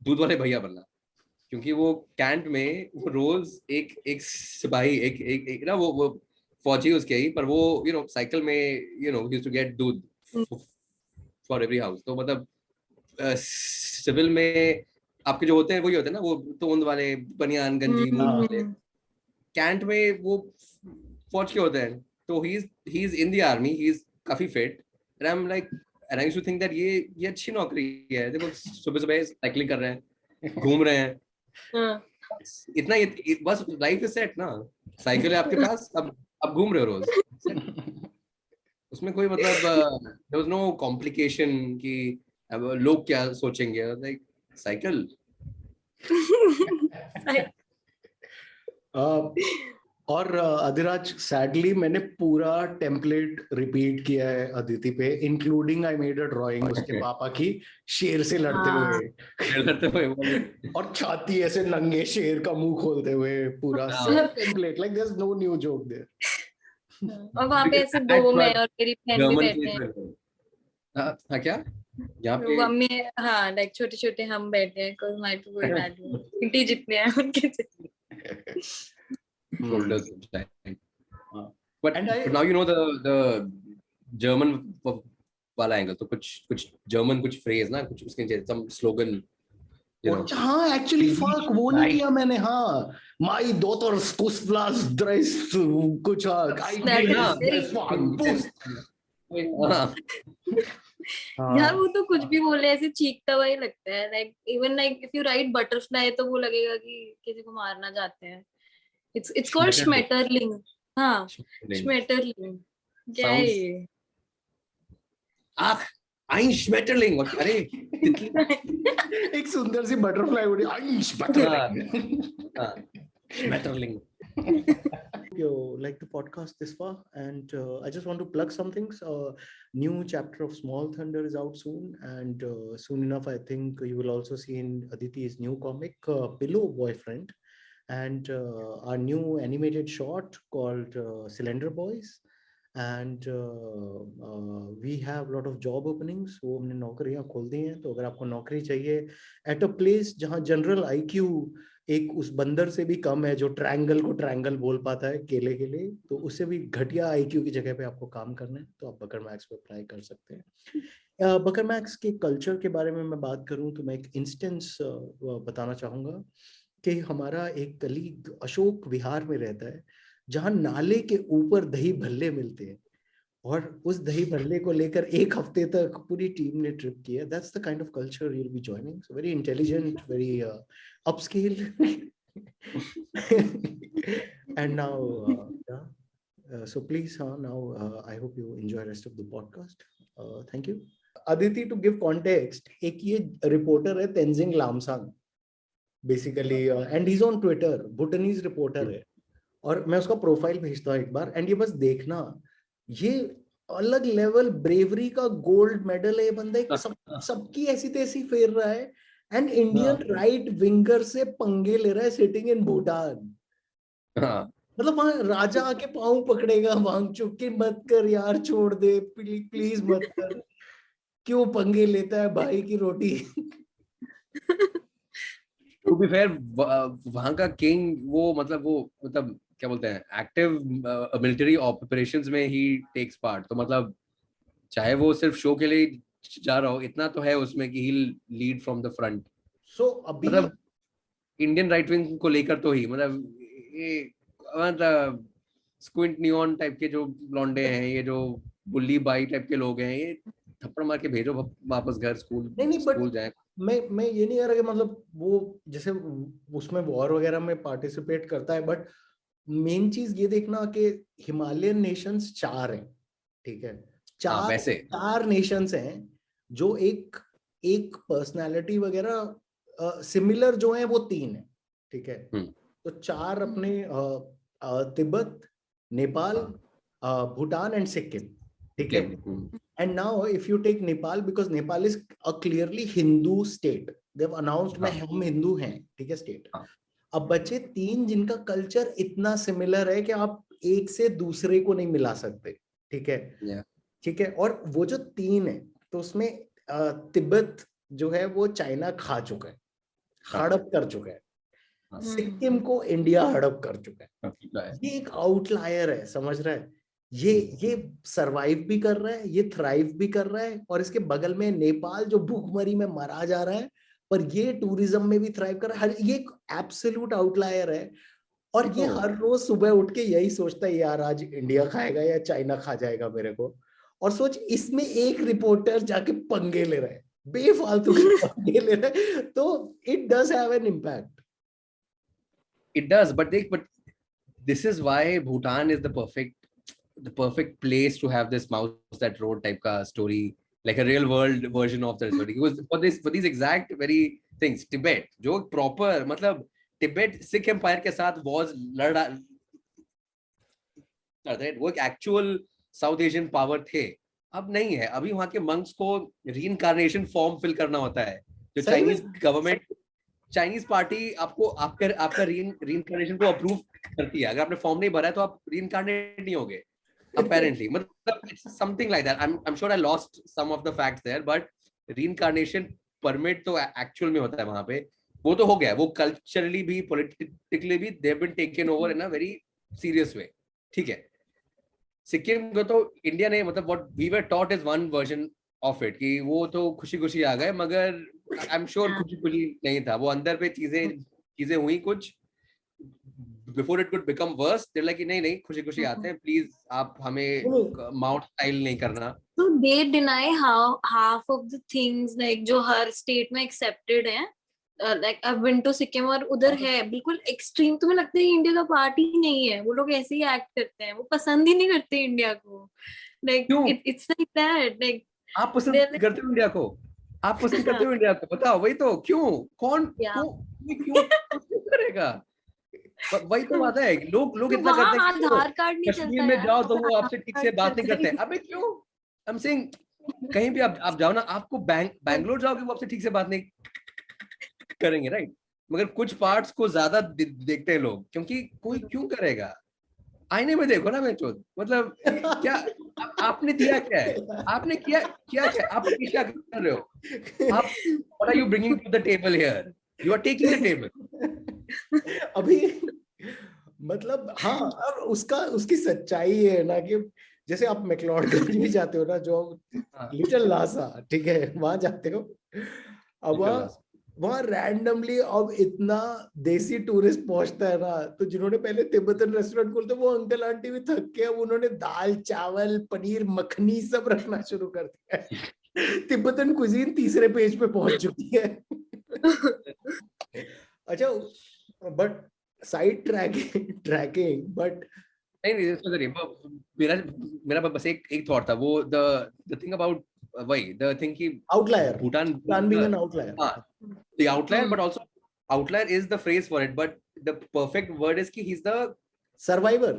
दूध वाले भैया बनना, क्योंकि वो कैंट में वो रोज एक एक सिपाही एक ना वो फौजी उसके ही, पर वो साइकिल में यूज्ड टू गेट दूध फॉर एवरी हाउस। तो मतलब सिविल में आपके जो होते हैं वही होते हैं ना, वो तोंद वाले बनियान गंजी मूंछ वाले। कैंट में वो फौज के होते हैं, तो he is in the army, he is काफी fit, and I am like, and I used to think that ये अच्छी नौकरी है, देखो सुबह सुबह साइकिलिंग कर रहे हैं, घूम रहे हैं, इतना बस लाइफ इज सेट ना, साइकिल है आपके पास, अब घूम रहे हो रोज। उसमें कोई मतलब देयर वाज नो कॉम्प्लिकेशन कि अब लोग क्या सोचेंगे, लाइक साइकिल। और अधिराज, सैडली मैंने पूरा टेम्पलेट रिपीट किया है अदिति पे, including I made a drawing उसके पापा की शेर से लड़ते हुए और छाती ऐसे नंगे शेर का मुंह खोलते हुए, पूरा template, like there is no new joke there. और वहां पे ऐसे दो मैं और मेरी बहन भी बैठे हैं। हाँ क्या यहाँ पे में, हाँ लाइक छोटे छोटे हम बैठे हैं, कोई माय टू कोई दादी इंटी जितने हैं उनके जितने। shoulders but now you know the German वाला एंगल, तो कुछ जर्मन कुछ फ्रेज ना, कुछ उसके नीचे some slogan, you know। हाँ एक्चुअली फक वो नहीं किया मैंने, हाँ माई डॉटर कुसप्लास ड्रेस कुछ यार वो तो कुछ भी बोले ऐसे चीखता हुआ ही लगता है, like even like if you right butterfly तो वो लगेगा कि किसी को मारना चाहते हैं। It's called Schmetterling. हाँ Schmetterling क्या है ये? ein Schmetterling, अरे एक सुंदर सी बटरफ्लाई उड़ी, ein Schmetterling. Schmetterling. You like the podcast this far, and I just want to plug some things. New chapter of Small Thunder is out soon, and soon enough I think you will also see in Aditi's new comic, Pillow Boyfriend, and our new animated short called Cylinder Boys, and we have a lot of job openings. वो हमने नौकरियां खोल दी हैं, तो अगर आपको नौकरी चाहिए at a place जहाँ जनरल IQ एक उस बंदर से भी कम है जो ट्रायंगल को ट्रायंगल बोल पाता है केले के लिए, तो उससे भी घटिया IQ की जगह पे आपको काम करना है, तो आप बकर मैक्स पे अप्लाई कर सकते हैं। बकर मैक्स के कल्चर के बारे में मैं बात करूं तो मैं एक इंस्टेंस बताना चाहूंगा कि हमारा एक कलीग अशोक विहार में रहता है, जहां नाले के ऊपर दही भल्ले मिलते हैं, और उस दही भल्ले को लेकर एक हफ्ते तक पूरी टीम ने ट्रिप किया। That's the kind of culture you will be joining, so very intelligent, very upscale. And now so please now I hope you enjoy rest of the podcast. Thank you. Aditi, to give context, एक ये reporter है Tenzing Lamsang basically, and is on Twitter, भूटानीज reporter है, और मैं उसका profile भेजता हूँ एक बार, एंड ये बस देखना, ये अलग लेवल ब्रेवरी का गोल्ड मेडल है बंदा, सबकी ऐसी तैसी फेर रहा है, एंड इंडियन राइट विंगर से पंगे ले रहा है सिटिंग इन भूटान। मतलब वहां राजा आके पाँव पकड़ेगा, भांग चुप के मत कर यार, छोड़ दे प्लीज मत कर, क्यों पंगे लेता है भाई की रोटी। टू बी फेयर वहां का किंग वो मतलब क्या बोलते हैं, एक्टिव मिलिट्री ऑपरेशंस में ही टेक्स पार्ट, तो मतलब चाहे वो सिर्फ शो के लिए जा रहा हो, इतना तो है उसमें कि ही लीड फ्रॉम द फ्रंट। सो अभी मतलब इंडियन राइट विंग को लेकर तो ही मतलब स्क्विंट नियॉन टाइप के जो लौंडे हैं, ये जो बुल्ली बाई टाइप के लोग हैं, ये थप्पड़ मार के भेजो वापस घर, स्कूल जाए। मैं ये नहीं कह रहा कि मतलब वो जैसे उसमें वॉर वगैरह में पार्टिसिपेट करता है, बट मेन चीज ये देखना कि हिमालयन नेशंस 4 हैं, ठीक है, चार नेशंस हैं जो एक पर्सनालिटी वगैरह सिमिलर जो है वो 3 है, ठीक है। तो 4 अपने तिब्बत, नेपाल, भूटान एंड सिक्किम, ठीक है। And now if you take Nepal, because Nepal is a clearly Hindu state, they've announced मैं हम हिंदू हैं, ठीक है, स्टेट। अब बचे 3 जिनका कल्चर इतना सिमिलर है कि आप एक से दूसरे को नहीं मिला सकते, ठीक है, ठीक है। और वो जो 3 है, तो उसमें तिब्बत जो है वो चाइना खा चुका है, हड़प कर चुका है, सिक्किम को इंडिया हड़प कर चुका है। ये एक आउटलायर है, समझ रहा है, ये सरवाइव भी कर रहा है, ये थ्राइव भी कर रहा है, और इसके बगल में नेपाल जो भूखमरी में मरा जा रहा है, पर ये टूरिज्म में भी थ्राइव कर रहा है। ये एक एब्सोल्यूट आउटलायर है, और ये हर रोज सुबह उठ के यही सोचता है, यार आज इंडिया खाएगा या चाइना खा जाएगा मेरे को। और सोच, इसमें एक रिपोर्टर जाके पंगे ले रहा है, बेफालतू के पंगे ले रहा है, तो it does have an impact. It does, but this is why Bhutan is the perfect place to have this mouse that rode type ka story, like a real world version of the story. Because for these exact very things, Tibet, जो proper मतलब Tibet Sikh Empire के साथ wars लड़ा, वो एक actual South Asian power थे, अब नहीं है। अभी वहाँ के monks को reincarnation form fill करना होता है, जो Chinese government, चाइनीज पार्टी आपको आपका रीइंकार्नेशन को अप्रूव करती है। अगर आपने फॉर्म नहीं भरा है तो आप रीइंकार्नेट नहीं होगे apparently, मतलब it's something like that. I'm sure I lost some of the facts there, but reincarnation permit तो actual में होता है वहां पे, वो तो हो गया। वो कल्चरली भी politically भी they have been taken over in a very serious way, ठीक है। सिक्किम को तो इंडिया ने, मतलब what we were taught is one version of it, कि वो तो खुशी खुशी आ गए, मगर आई एम श्योर खुशी नहीं था, वो अंदर पे चीजें हुई कुछ before it could become verse. They like नहीं खुशी खुशी आते हैं, प्लीज आप हमें माउंट स्टाइल नहीं करना। So they deny half of the things like जो हर स्टेट में एक्सेप्टेड है, like I've been to Sikkim, और उधर है बिल्कुल एक्सट्रीम। तुम्हें लगता है इंडिया का पार्ट ही नहीं है, वो लोग ऐसे ही एक्ट करते हैं, वो पसंद ही नहीं करते इंडिया को। like it's like that, like आप पसंद करते हो इंडिया को, आप पसंद करते हो इंडिया को, बताओ वही तो, क्यों, कौन क्यों करेगा, वही तो बात है। लोग इतना करते हैं, आधार कार्ड नहीं चलता, कश्मीर में जाओ तो वो आपसे ठीक से बात नहीं करते। अबे क्यों, आई एम सेइंग कहीं भी आप जाओ ना, आपको बैंगलोर जाओगे वो आपसे ठीक से बात नहीं करेंगे, राइट। मगर कुछ पार्ट्स को ज्यादा देखते हैं लोग, क्योंकि कोई क्यों करेगा। आईने में देखो ना, मैं चोद, मतलब क्या आपने दिया क्या है, आपने किया क्या आप क्या कर रहे हो आप, what are you bringing to the table here, you are taking the table। अभी मतलब हाँ, और उसकी सच्चाई है ना, कि जैसे आप मैक्लोडगंज भी जाते हो ना, जो लिटिल लासा, ठीक है, वहां जाते हो, अब वहां रैंडमली अब इतना देसी टूरिस्ट पहुंचता है ना, तो जिन्होंने पहले तिब्बतन रेस्टोरेंट खोलते, वो अंकल आंटी भी थक के अब उन्होंने दाल चावल पनीर मखनी सब रखना शुरू कर दिया है। तिब्बतन कुजीन तीसरे पेज पे पहुंच चुकी है। अच्छा, बट साइड ट्रैकिंग बट नहीं, मेरा बस एक थॉट था, वो द थिंग अबाउट वही द थिंग की outlier, Bhutan being an outlier, the outlier, but also outlier is the phrase for it, but the perfect word is कि he's the survivor,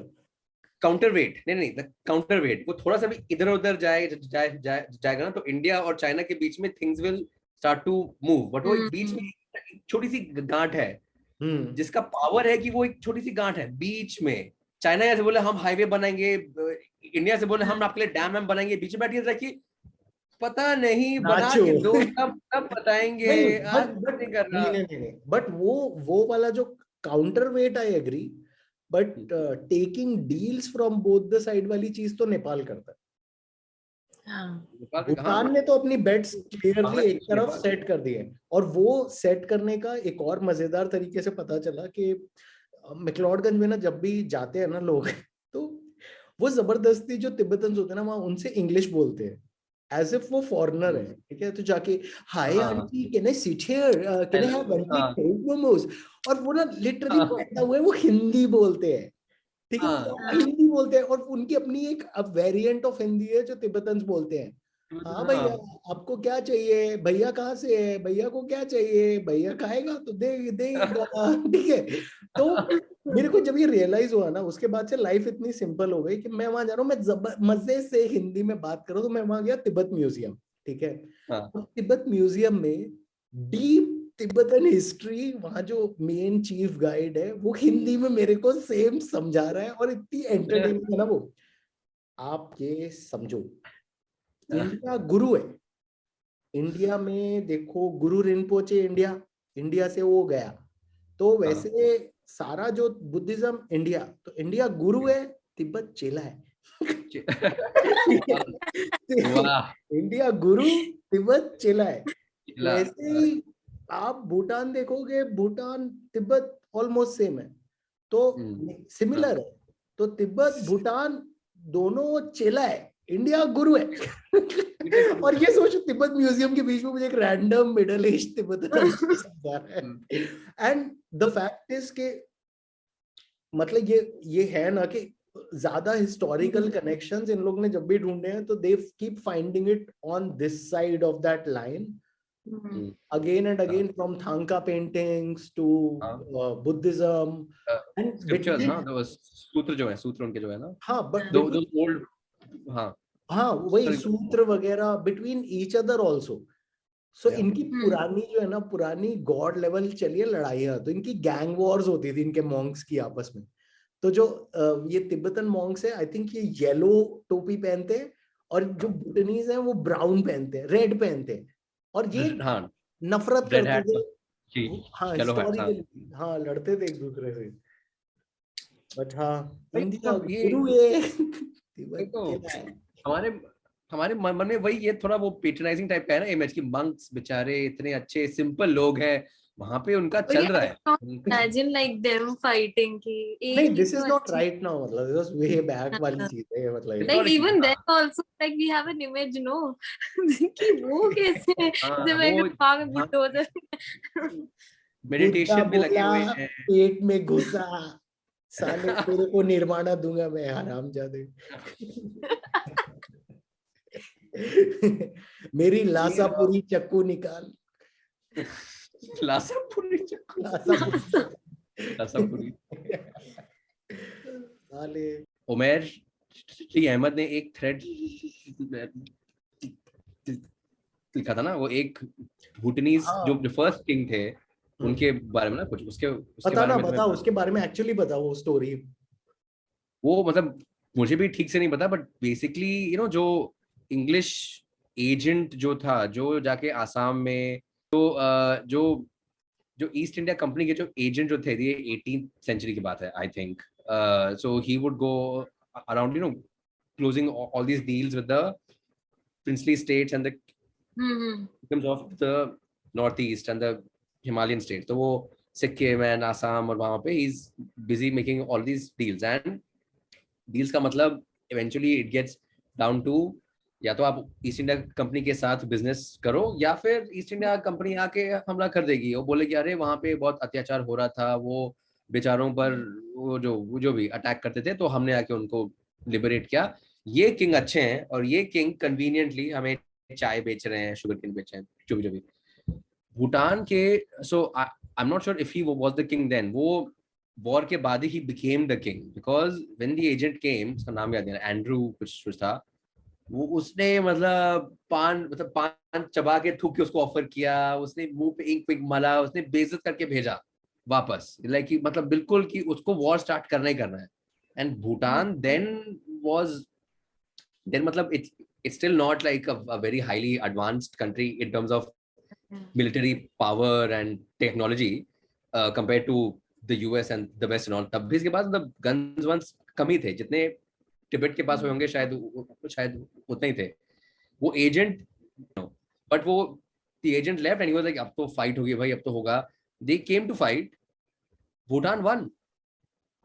counterweight। नहीं the counterweight, वो थोड़ा सा भी इधर उधर जाएगा ना, तो इंडिया और चाइना के बीच में things will start to move, but वो बीच में छोटी सी गांठ है, जिसका पावर है कि वो एक छोटी सी गांठ है बीच में। चाइना ऐसे बोले हम हाईवे बनाएंगे, इंडिया से बोले हम आपके लिए डैम बनाएंगे, बीच में बैठिए रखिए, पता नहीं बना के दो, तब बताएंगे। नहीं, बट वो वाला जो counter wait, I agree, but taking deals from both the side वाली चीज तो नेपाल करता है। भूटान ने तो अपनी बेट्स क्लियरली एक तरफ सेट कर दिए, और वो सेट करने का एक और मजेदार तरीके से पता चला कि मैक्लोडगंज में ना जब भी जाते हैं ना लोग, तो वो जबरदस्ती जो तिब्बतन्स होते हैं ना वहाँ, उनसे इंग्लिश बोलते हैं एज इफ वो फॉरेनर है, ठीक है। तो जाके hi aunty, can I sit here, can I have one plate momos, और वो ना लिटरली बैठा हुआ है, वो हिंदी बोलते हैं, ठीक है, हिंदी बोलते हैं, और उनकी अपनी एक वेरिएंट ऑफ हिंदी है जो तिब्बतन्स बोलते हैं। हाँ भैया, आपको क्या चाहिए, भैया कहाँ से है, भैया को क्या चाहिए, भैया खाएगा तो देगा। ठीक है। तो मेरे को जब ये रियलाइज हुआ ना, उसके बाद से लाइफ इतनी सिंपल हो गई कि मैं वहां जा रहा हूँ, मैं मजे से हिंदी में बात करूँ, तो मैं वहां गया तिब्बत म्यूजियम। ठीक है। हाँ तो तिब्बत म्यूजियम में डीप तिब्बतन हिस्ट्री, वहां जो मेन चीफ गाइड है वो हिंदी में मेरे को सेम समझा रहा है, और इतनी एंटरटेनिंग है ना वो। आप ये समझो, इंडिया गुरु है। इंडिया में देखो, गुरु रिनपोचे इंडिया, इंडिया से वो गया। तो वैसे सारा जो बुद्धिज्म इंडिया, तो इंडिया गुरु है, तिब्बत चेला है। वाह, इंडिया गुरु, तिब्बत चेला है। चिल्ला, वैसे ही आप भूटान देखोगे, भूटान तिब्बत ऑलमोस्ट सेम है, तो सिमिलर है। तो तिब्बत भूटान दोनों चेला है, इंडिया गुरु है। और ये सोचो, तिब्बत म्यूजियम के बीच में मुझे एक रैंडम मिडल एज तिब्बतन समझा रहा है। एंड द फैक्ट इज के मतलब ये है ना कि ज्यादा हिस्टोरिकल कनेक्शंस इन लोग ने जब भी ढूंढे हैं, तो they keep finding it on this side of that line again and again, from Thangka paintings to Buddhism and scriptures between, ना, तो सूत्र जो है, सूत्र उनके जो है ना, हाँ but दो between, ओल्ड, हाँ हाँ वही सूत्र वगैरह between each other also. So इनकी पुरानी जो है ना, पुरानी गॉड लेवल चलिए लड़ाइयाँ, तो इनकी गैंग वॉर्स होती थी इनके मॉन्क्स की आपस में। तो जो ये तिब्बतन मॉन्क्स है, आई थिंक ये येलो टोपी पहनते हैं, और जो भूटानीज हैं वो ब्राउन पहनते हैं, रेड पहनते हैं, और ये हाँ, नफरत रेड करते हैट, थे। हाँ येलो हैट, हाँ। हिस्टोरिकली, हाँ लड़ते थे एक दूसरे से। बट हाँ, भाई इंडिया मतलब ये गुरु ये तो हमारे हमारे मन में वही ये थोड़ा वो पेट्रनाइजिंग टाइप का है ना इमेज, की मंक्स बेचारे इतने अच्छे सिंपल लोग हैं, वहां पे उनका चल रहा है। Imagine like them fighting कि नहीं, एक ही दिस तो इज नॉट अच्छी, राइट नाउ, मतलब दिस वाज वे बैक वाली चीज है, मतलब like हिस्टोरिकली, even हाँ then also like we have an image, no? कि वो कैसे हाँ, जब मैं वो दिमाग में हाँ, बुलडोजर। बुद्धा मेडिटेशन भी लगे बोला, हुए हैं। पेट में घुसा, साले तेरे को निर्माणा दूंगा मैं, हरामजादे। मेरी लाशा पूरी चक्कू निकाल, लासापुरी चक्कू, लाशा पूरी लासापुरी। साले। उमर टी अहमद ने एक थ्रेड लिखा था ना, वो एक भूटानीज हाँ, जो फर्स्ट किंग थे उनके बारे में ना, कुछ उसके उसके बता बारे ना, में बता तुम्हें, उसके बारे में, एक्चुअली बता वो स्टोरी। वो मतलब मुझे भी ठीक से नहीं पता, बट बेसिकली जो इंग्लिश एजेंट जो था, जो जाके आसाम में, तो जो जो ईस्ट इंडिया कंपनी के जो एजेंट जो थे, ये 18th सेंचुरी की बात है I think. So he would go around closing all these deals with the princely states and the kingdoms of the northeast and the Himalayan states. तो वो सिक्किम एंड आसाम और वहां पे he's busy making all these deals, and deals का मतलब eventually it gets down to, या तो आप ईस्ट इंडिया कंपनी के साथ बिजनेस करो, या फिर ईस्ट इंडिया कंपनी आके हमला कर देगी, वो बोलेगी अरे वहां पे बहुत अत्याचार हो रहा था, वो बेचारों पर वो जो भी अटैक करते थे, तो हमने आके उनको लिबरेट किया। ये किंग अच्छे हैं, और ये किंग कन्वीनियंटली हमें चाय बेच रहे हैं, शुगर केन बेच रहे हैं, जो भी भूटान के। So I am not sure if he was the king then, वो वॉर के बाद ही became the king, because when the agent came, उसका नाम याद नहीं, एंड्रू कुछ था, वो उसने मतलब पान चबा के थूक के उसको ऑफर किया, उसने मुंह पे इंक पिंक मला, उसने बेइज्जत करके भेजा वापस, लाइक मतलब बिल्कुल कि उसको वॉर स्टार्ट करना ही करना है। एंड भूटान देन मतलब it's still not like a very highly advanced country in terms of military power and technology compared to the US and the West and all। तब भी इसके पास मतलब guns वंस कम ही थे, जितने तिब्बत के पास हुए होंगे शायद उतने ही थे। वो एजेंट, बट वो the agent left and he was like अब तो फाइट होगी भाई, अब तो होगा। they came to fight, Bhutan won।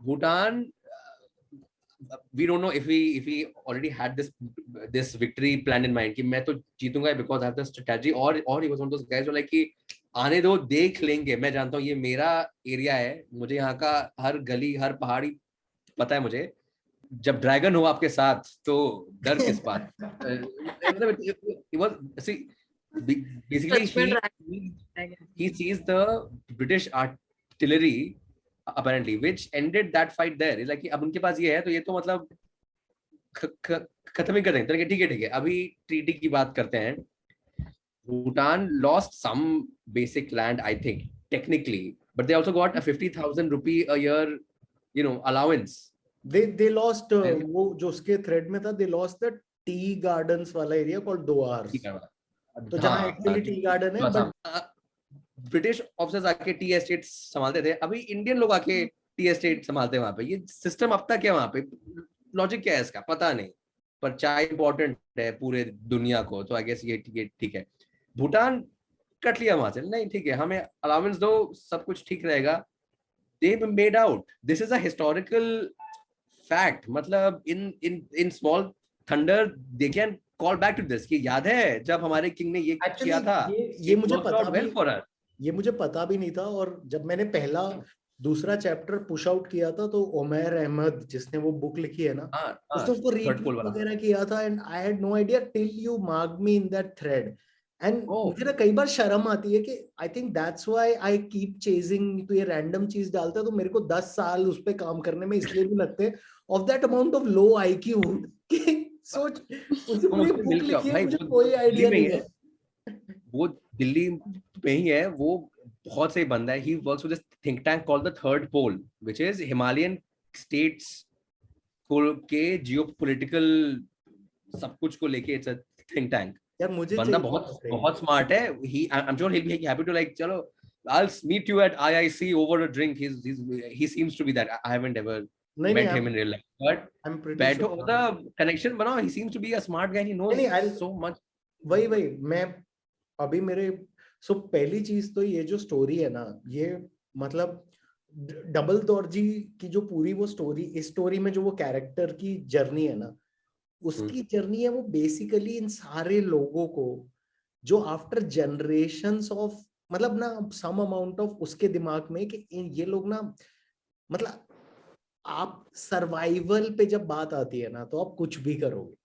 Bhutan, we don't know if we already had this victory plan in mind कि मैं तो जीतूंगा because I have the strategy, or he was one of those guys who like कि आने दो, देख लेंगे, मैं जानता हूँ ये मेरा एरिया है, मुझे यहाँ का हर गली हर पहाड़ी पता है मुझे, जब ड्रैगन हो आपके साथ तो डर किस बात मतलब it was see basically सच में dragon he sees the British artillery apparently which ended that fight there. It's like कि अब उनके पास ये है तो ये तो मतलब खत्म ही कर देंगे। तो ठीक है अभी ट्रीटी की बात करते हैं। Bhutan lost some basic land, I think, technically, but they also got a 50,000 rupee a year, allowance. They lost वो जो उसके थ्रेड में था, they lost the tea gardens वाला एरिया called Doars. तो जहाँ एक्चुअली टी गार्डन है, but British officers आके टी एस्टेट संभालते थे, अभी इंडियन लोग आके टी एस्टेट संभालते हैं वहां पे। ये सिस्टम अब तक है वहां पे, लॉजिक क्या है इसका पता नहीं, पर चाय इंपॉर्टेंट है पूरे दुनिया को, तो आई गेस ये ठीक है। भूटान कट लिया वहां से, नहीं ठीक है हमें अलाउंस दो, सब कुछ ठीक रहेगा। They made out, this is a historical fact, मतलब in small thunder they can call back to this, कि याद है जब हमारे किंग ने ये किया था। ये मुझे पता भी, ये मुझे पता भी नहीं था, और जब मैंने पहला दूसरा चैप्टर पुश आउट किया था तो उमैर अहमद जिसने वो बुक लिखी है ना, उसने उसको रीट्वीट वगैरह किया था, and I had no idea till you mark me in that thread. And मुझे ना कई बार शर्म आती है कि I think that's why I keep chasing, तो ये रैंडम चीज डालता है तो मेरे को 10 साल उस पे काम करने में इसलिए भी लगते हैं, of that amount of low IQ कि सोच उसने पूरी बुक लिखी है, मुझे कोई आइडिया नहीं है। वो दिल्ली में ही है, वो बहुत सही बंदा है। He works with this think tank called the third pole, which is Himalayan states के जियोपॉलिटिकल सब कुछ को लेके इट्स अ थिंक टैंक। यार मुझे बंदा बहुत स्मार्ट है। He I am sure he will be happy to like चलो I'll meet you at IIC over a drink. He seems to be that. I haven't ever met him in real life, but बैठो the connection बनाओ. He seems to be a smart guy. He knows so much. वही मैं अभी मेरे पहली चीज तो ये जो स्टोरी है ना, ये मतलब डबल दौरजी की जो पूरी वो स्टोरी, इस स्टोरी में जो वो कैरेक्टर की जर्नी है ना, उसकी जर्नी है वो बेसिकली इन सारे लोगों को जो आफ्टर जनरेशंस ऑफ, मतलब ना सम अमाउंट ऑफ उसके दिमाग में कि ये लोग ना, मतलब आप सर्वाइवल पे जब बात आती है ना तो आप कुछ भी करोगे।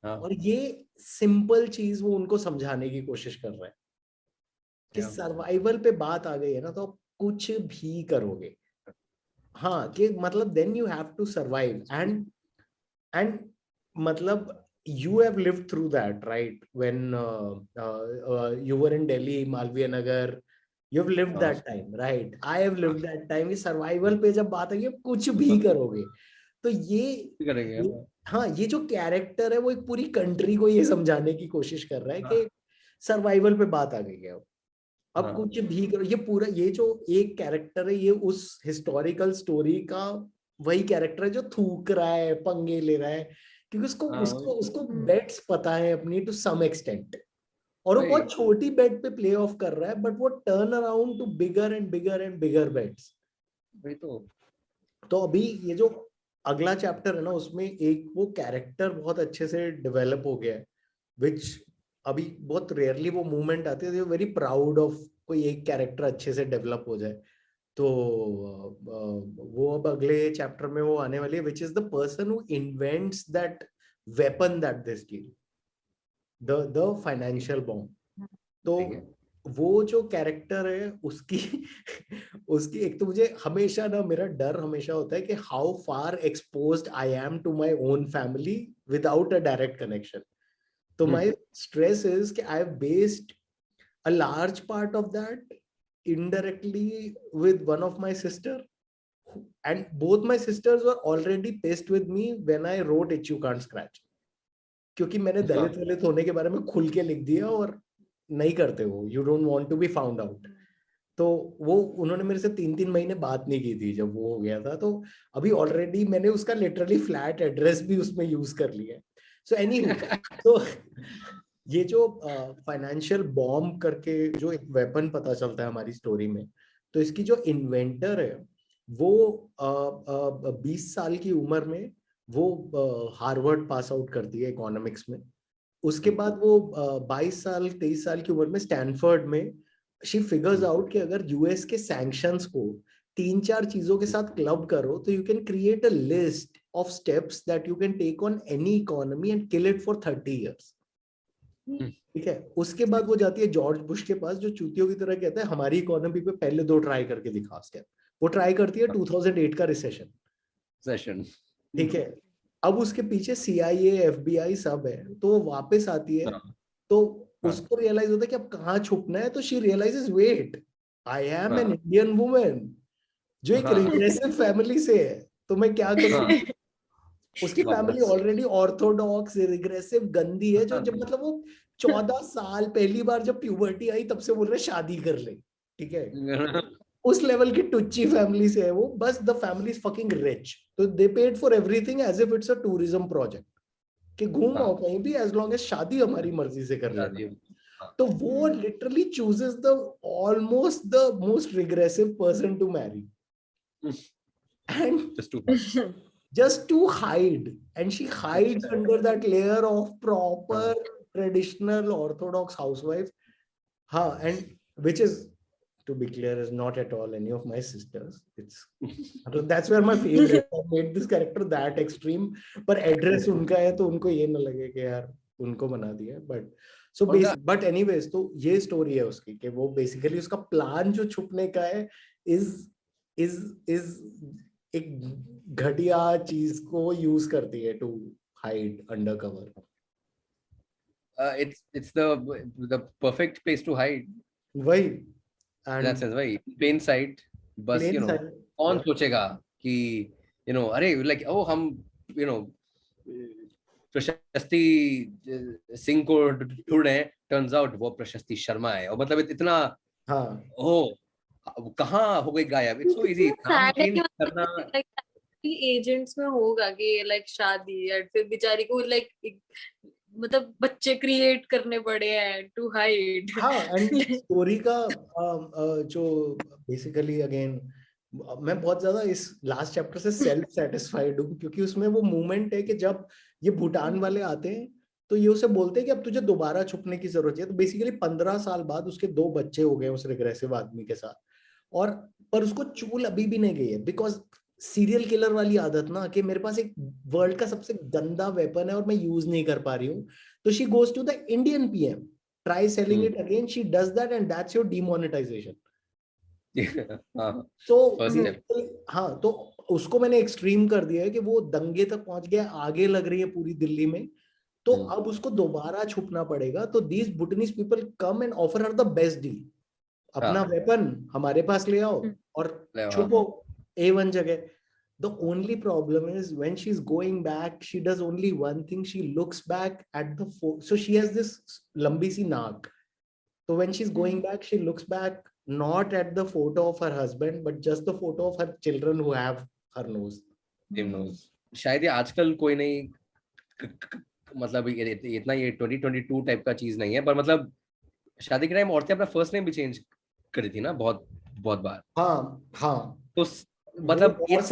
और ये सिंपल चीज वो उनको समझाने की कोशिश कर रहा है कि सर्वाइवल पे बात आ गई है ना तो आप कुछ भी करोगे। हाँ, कि मतलब then you have to survive, and मतलब you have lived through that, right? When you were in Delhi, Malviya Nagar, you've lived that time, right? I have lived that time. ये survival पे जब बात आई है कुछ भी करोगे, तो ये हाँ, ये जो कैरेक्टर है वो एक पूरी कंट्री को ये समझाने की कोशिश कर रहा है कि सर्वाइवल पे बात आ गई है, अब कुछ भी करो। ये पूरा ये जो एक कैरेक्टर है, ये उस हिस्टोरिकल स्टोरी का वही कैरेक्टर है जो थूक रहा है, पंगे ले रहा है, क्योंकि उसको बेट्स पता है अपनी टू सम एक्सटेंट, और वो बहुत छोटी बेट पे प्ले ऑफ कर रहा है, बट वो turn around to bigger and bigger and bigger bets. तो अभी ये जो अगला चैप्टर है ना, उसमें एक वो कैरेक्टर बहुत अच्छे से डेवलप हो गया है, विच अभी बहुत रेयरली वो मूवमेंट आती है, वेरी प्राउड ऑफ कोई एक कैरेक्टर अच्छे से डेवलप हो जाए। तो वो अब अगले चैप्टर में वो आने वाली है, which is the person who invents that weapon that they still, the financial bomb. तो वो जो कैरेक्टर है उसकी एक तो मुझे हमेशा ना, मेरा डर हमेशा होता है कि how far exposed I am to my own family without a direct connection. तो my stress is that I have based a large part of that indirectly with one of my sister, and both my sisters were already pissed with me when I wrote Itch You Can't Scratch, क्योंकि मैंने दलित होने के बारे में खुल के लिख दिया, और नहीं करते वो, you don't want to be found out। तो वो उन्होंने मेरे से 3 महीने बात नहीं की थी जब वो हो गया था, तो अभी ऑलरेडी मैंने उसका लिटरली फ्लैट एड्रेस भी उसमें यूज कर लिया है। सो एनीवे, तो ये जो फाइनेंशियल बॉम्ब करके जो एक वेपन पता चलता है हमारी स्टोरी में, तो इसकी जो इन्वेंटर है वो 20 साल की उम्र में वो हार्वर्ड पास आउट करती है इकोनॉमिक्स में। उसके बाद वो 22 साल 23 साल की उम्र में स्टैनफोर्ड में शी फिगर्स आउट कि अगर यूएस के सैंक्शंस को 3-4 चीजों के साथ क्लब करो तो you can create a list of steps that you can take on any economy and kill it for 30 years. ठीक है. उसके बाद वो जाती है जॉर्ज बुश के पास, जो चूतियों की तरह कहता है हमारी इकोनॉमी पे पहले 2 ट्राई करके दिखा स्टेप. वो ट्राई करती है 2008 का रिसेशन. ठीक है. अब उसके पीछे CIA, FBI सब है, तो वो वापस आती है. तो उसको रियलाइज होता है कि अब कहाँ छुपना है. तो she realises, wait, I am an Indian woman जो एक रिग्रेसिव फैमिली से है, तो मैं क्या करूँ. उसकी फैमिली ऑलरेडी ऑर्थोडॉक्स रिग्रेसिव गंदी है, जो जब मतलब वो 14 साल पहली बार जब प्यूबर्टी आई तब से बोल रहे शादी कर ले. ठीक है. उस लेवल की टुच्ची फैमिली से है वो. बस the family is fucking rich, तो they paid for everything as if it's a tourism project कि घूम आओ कहीं भी, एज लॉन्ग एज शादी हमारी मर्जी से कर लेना. तो वो literally chooses the almost the most regressive person to marry and just to hide, and she hides under that layer of proper traditional orthodox housewife. And which is, to be clear, is not at all any of my sisters. It's that's where my favorite I made this character that extreme, पर address उनका है तो उनको ये ना लगे कि यार उनको बना दिया. But anyways, तो ये story है उसकी कि वो basically उसका plan जो छुपने का है is एक घटिया चीज को यूज करती है to hide under cover. It's the perfect place to hide. वही. That's वही plain sight. बस कौन सोचेगा कि अरे like हम प्रशस्ति सिंह को ढूंढे, turns out वो प्रशस्ति शर्मा है, और मतलब इतना कहाँ हो गई गायब. It's so easy. नाम change करना एजेंट्स में होगा कि लाइक शादी, और फिर बेचारी को लाइक मतलब बच्चे क्रिएट करने पड़े हैं टू हाइड. एंड स्टोरी का जो बेसिकली अगेन मैं बहुत ज्यादा इस लास्ट चैप्टर से सेल्फ सेटिस्फाइड हूँ, क्योंकि उसमें वो मोमेंट है कि जब ये भूटान वाले आते हैं तो ये उसे बोलते हैं कि अब तुझे दोबारा छुपने की जरूरत है. तो बेसिकली 15 साल बाद उसके 2 बच्चे हो गए उस रिग्रेसिव आदमी के साथ, और पर उसको चूल अभी भी नहीं गई है. बिकॉज सीरियल किलर वाली आदत ना, कि मेरे पास एक वर्ल्ड का सबसे गंदा वेपन है और मैं यूज नहीं कर पा रही हूँ, तो she goes to the Indian PM, try selling it again, she does that and that's your demonetisation. तो उसको मैंने एक्सट्रीम कर दिया है कि वो दंगे तक पहुंच गया, आगे लग रही है पूरी दिल्ली में. तो अब उसको दोबारा छुपना पड़ेगा. तो these Bhutanese people come and offer her the best deal. अपना वेपन हमारे पास ले आओ और छुपो A1 जगह. The only problem is when she's going back, she does only one thing. She looks back at the so she has this lambi si naak. So when she's going back, she looks back not at the photo of her husband, but just the photo of her children who have her nose. Same nose. शायद ये आजकल कोई नहीं, मतलब इतना ये 2022 type का चीज नहीं है, पर मतलब शादी के टाइम औरतें अपना फर्स्ट नेम भी चेंज करी थी ना बहुत बार. हाँ. तो मतलब it's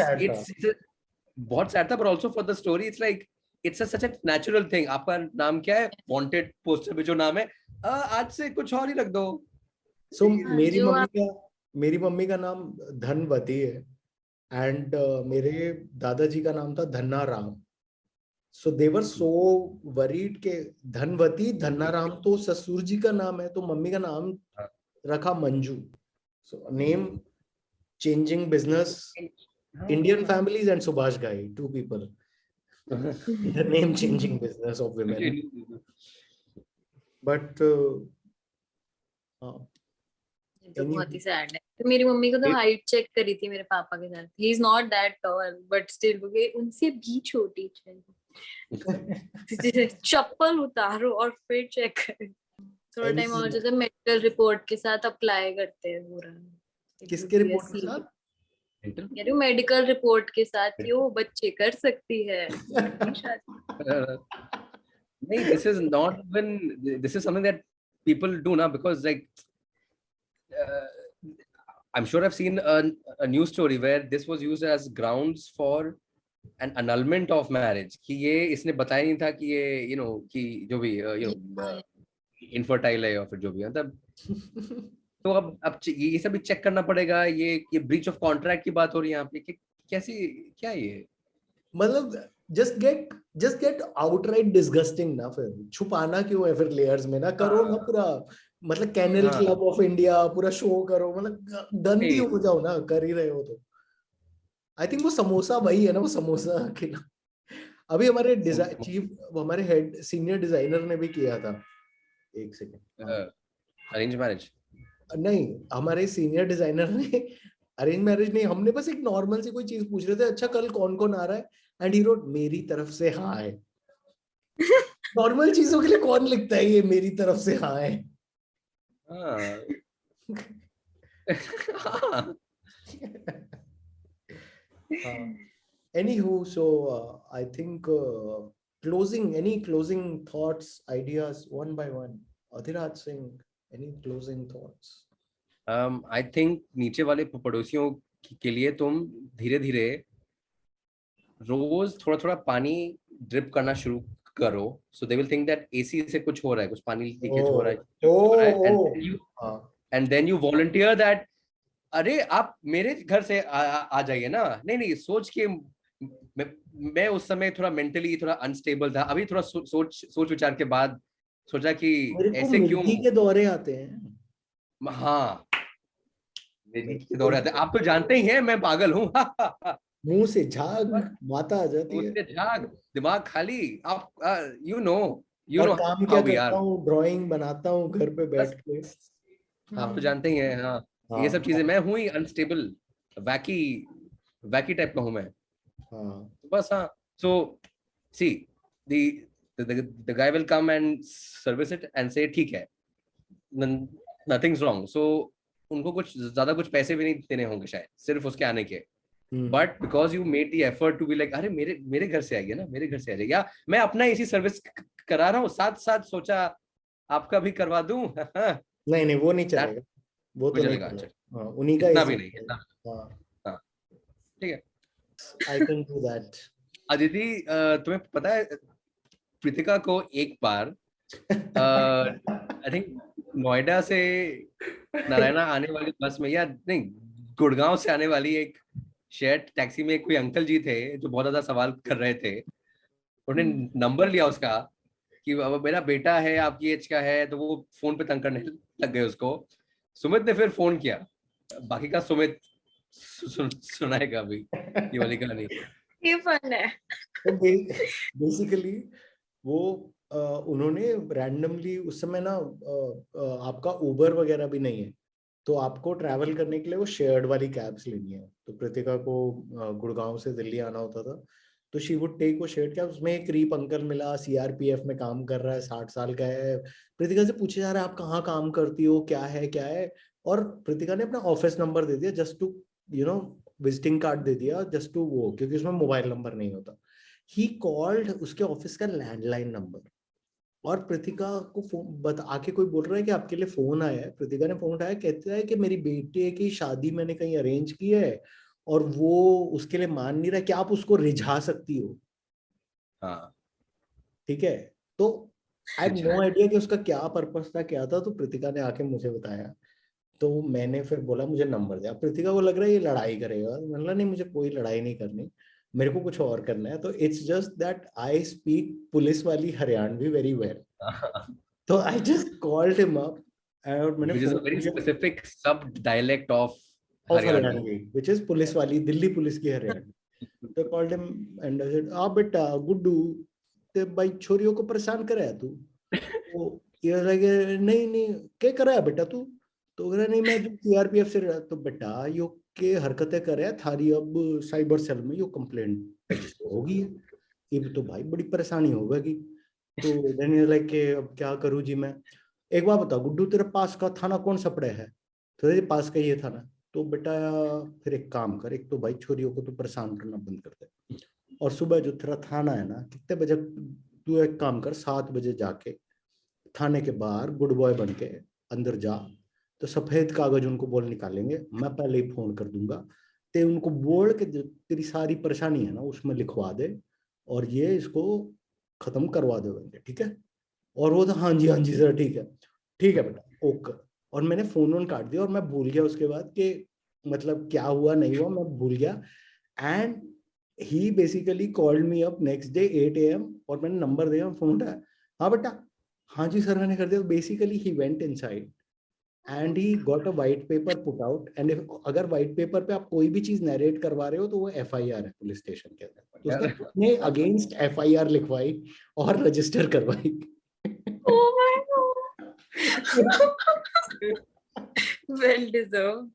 बहुत सैड था, but also for the story it's like it's such a natural thing. आपका नाम क्या है, वांटेड पोस्टर पे जो नाम है, आज से कुछ और ही रख दो. So मेरी मम्मी का नाम धनवती है, एंड मेरे दादाजी का नाम था Dhanna Ram. So they were so worried के धनवती धन्ना राम तो ससुर जी का नाम है, तो मम्मी का नाम रखा Manju. So name changing business, Indian families and Subhash Ghai, 2 people. The name changing business of women. But तो बहुत ही सैड है. तो मेरी मम्मी को तो हाइट चेक करी थी मेरे पापा के साथ. He is not that toll, but still वो उनसे भी छोटी चाहिए. चप्पल उतारो और फिर चेक करो. थोड़ा टाइम और जैसे मेडिकल रिपोर्ट के साथ अप्लाई करते हैं पूरा. किसके रिपोर्ट के साथ? मेडिकल रिपोर्ट के साथ क्यों बच्चे कर सकती है. नहीं, this is not even, this is something that people do now, because like I'm sure I've seen a news story where this was used as grounds for an annulment of marriage. कि ये इसने बताया नहीं था कि ये कि जो भी infertile है या फिर जो भी, मतलब तो अब ये सब भी चेक करना पड़ेगा। ये ब्रीच ऑफ कॉन्ट्रैक्ट की बात हो रही है यहाँ पे कि कैसी क्या है ये? मतलब जस्ट गेट आउटराइट डिस्गस्टिंग ना, फिर छुपाना क्यों है फिर लेयर्स में, ना करो ना पूरा, मतलब कैनल हाँ क्लब ऑफ इंडिया पूरा शो करो, मतलब गंदी नहीं, हो जाओ ना, कर ही रहे हो तो। आई थिंक वो समोसा वही है ना, वो समोसा खिला। अभी हमारे चीफ, हमारे हेड सीनियर डिजाइनर ने भी किया था। एक सेकेंड। अरेंज मैरिज नहीं, हमारे सीनियर डिजाइनर ने अरेंज मैरिज नहीं, हमने बस एक नॉर्मल सी कोई चीज पूछ रहे थे, अच्छा कल कौन कौन आ रहा है, एंड ही रोट मेरी तरफ से हाँ है। नॉर्मल चीजों के लिए कौन लिखता है ये मेरी तरफ से हाँ है? हाँ हाँ Anywho, so I think any closing thoughts, ideas, one by one. Adhiraj Singh, any closing thoughts? I think नीचे वाले पड़ोसियों के लिए तुम धीरे धीरे रोज थोड़ा थोड़ा पानी ड्रिप करना शुरू करो, so they will think that AC से कुछ हो रहा है, कुछ पानी लीकेज हो रहा है, and then you volunteer that अरे आप मेरे घर से आ जाइए ना। नहीं नहीं, सोच के मैं उस समय थोड़ा मेंटली थोड़ा अनस्टेबल था, अभी थोड़ा सोच विचार के बाद सोचा कि मेरे को ऐसे क्यों। मिर्गी के दौरे आते हैं। हाँ मेरे के को दौरे आते हैं। आप तो जानते ही हैं मैं पागल हूँ मुंह से झाग माता आ जाती है। उससे झाग दिमाग खाली। आप यू और नो काम क्या हाउ वी करता आर। हूँ, ड्राइंग बनाता हूँ घर पे बैठ बस के। हाँ आप तो जानते ही हैं। हाँ ये सब चीजें, हाँ मैं हूँ ही अनस्टेबल, वैकी वैकी टाइप का हूँ मैं। हाँ। बस हाँ, सो सी the guy will come and service it and say ठीक है, nothing's wrong, so उनको कुछ पैसे भी नहीं देने होंगे शायद सिर्फ उसके आने के, but because you made the effort to be like अरे मेरे घर से आइए ना, मेरे घर से आ जाइए, या मैं अपना इसी सर्विस करा रहा हूँ साथ साथ, सोचा आपका भी करवा दूं नहीं नहीं, वो नहीं That चलेगा, वो भी तो नहीं चलेगा। अच्छा, चलेगा। हाँ, उन्हीं का इतना ऐसे। भी नहीं, इतना। हाँ, हाँ ठीक है। I can do that. Aditi, तुम्हें पता है प्रीतिका को एक बार आई थिंक नोएडा से नारायणा आने वाली बस में, या नहीं गुड़गांव से आने वाली एक शेयर्ड टैक्सी में कोई अंकल जी थे जो बहुत ज्यादा सवाल कर रहे थे। उन्होंने नंबर लिया उसका कि अब मेरा बेटा है आपकी एज का है, तो वो फोन पे तंग करने लग गए उसको। सुमित ने फिर फोन किया, बाकी का सुमित सुनाएगा अभी ये वाली कहानी। ये फन है। तो बेसिकली वो उन्होंने रैंडमली उस समय ना, आपका उबर वगैरह भी नहीं है, तो आपको ट्रैवल करने के लिए वो शेयर्ड वाली कैब्स लेनी है। तो प्रीतिका को गुड़गांव से दिल्ली आना होता था, तो शी वुड टेक वो शेयर्ड कैब। उसमें एक रीप अंकल मिला, सीआरपीएफ में काम कर रहा है, 60 साल का है। प्रीतिका से पूछे जा रहा है आप कहाँ काम करती हो, क्या है क्या है, और प्रीतिका ने अपना ऑफिस नंबर दे दिया, जस्ट टू विजिटिंग कार्ड दे दिया, जस्ट टू वो, क्योंकि उसमें मोबाइल नंबर नहीं होता। ही कॉल्ड उसके ऑफिस का लैंडलाइन नंबर, और प्रीतिका को फोन आके कोई बोल रहा है कि आपके लिए फोन आया है। प्रीतिका ने फोन उठाया, कहता है कि मेरी बेटे की शादी मैंने कहीं अरेंज की है और वो उसके लिए मान नहीं रहा, कि आप उसको रिझा सकती हो। हाँ ठीक है, तो आई हैव नो आइडिया कि उसका क्या पर्पस था, क्या था। तो प्रीतिका ने आके मुझे बताया, तो मैंने फिर बोला मुझे नंबर दे। अब प्रीतिका को लग रहा है ये लड़ाई करेगा, मैंने बोला नहीं, मुझे कोई लड़ाई नहीं करनी, मेरे को कुछ और करना है। तो it's just that I speak police वाली हरियाणवी वेरी वेल, तो I just called him up, और मैंने which is a phone very किया। specific sub dialect of of Haryanvi. Haryanvi which is police वाली, दिल्ली पुलिस की हरियाणवी। तो called him and I said, आ बेटा गुड्डू, ते भाई छोरियों को परेशान कराया तू? तो ये लगे नहीं नहीं, क्या कराया बेटा तू? तो कह रहा नहीं, मैं जो सीआरपीएफ से तो बेटा यो के हरकतें करे थारी, अब साइबर सेल में यो कंप्लेंट रजिस्टर होगी है, ये तो भाई बड़ी परेशानी होगी। तो देन लाइक के अब क्या करूं जी मैं? एक बार बता गुड्डू, तेरे पास का थाना कौन सा पड़ा है? तो तेरे पास का ये थाना। तो बेटा फिर एक काम कर, एक तो भाई छोरियों को तो परेशान करना बंद कर दे, और सुबह जो तेरा थाना है ना, कितने बजे तू एक काम कर, 7 बजे जाके थाने के बाहर गुड बॉय बन के अंदर जा, तो सफेद कागज उनको बोल निकालेंगे, मैं पहले ही फोन कर दूंगा, ते उनको बोल के जो तेरी सारी परेशानी है ना उसमें लिखवा दे, और ये इसको खत्म करवा दे बंदे, ठीक है? और वो तो हाँ जी सर, ठीक है बेटा, ओके। और मैंने फोन ऑन काट दिया और मैं भूल गया उसके बाद कि मतलब क्या हुआ नहीं हुआ, मैं भूल गया. And he basically called me up next day 8 AM और मैंने नंबर दिया, फोन उठाया. हाँ बेटा, हाँ जी सर मैंने कर दिया. Basically he went inside and he got a white paper put out. And अगर वाइट पेपर पे आप कोई भी चीज नरेट करवा रहे हो तो वो FIR है पुलिस स्टेशन के अंदर. तो उसने अपने अगेंस्ट FIR लिखवाई और रजिस्टर करवाई. Oh my God. Well deserved.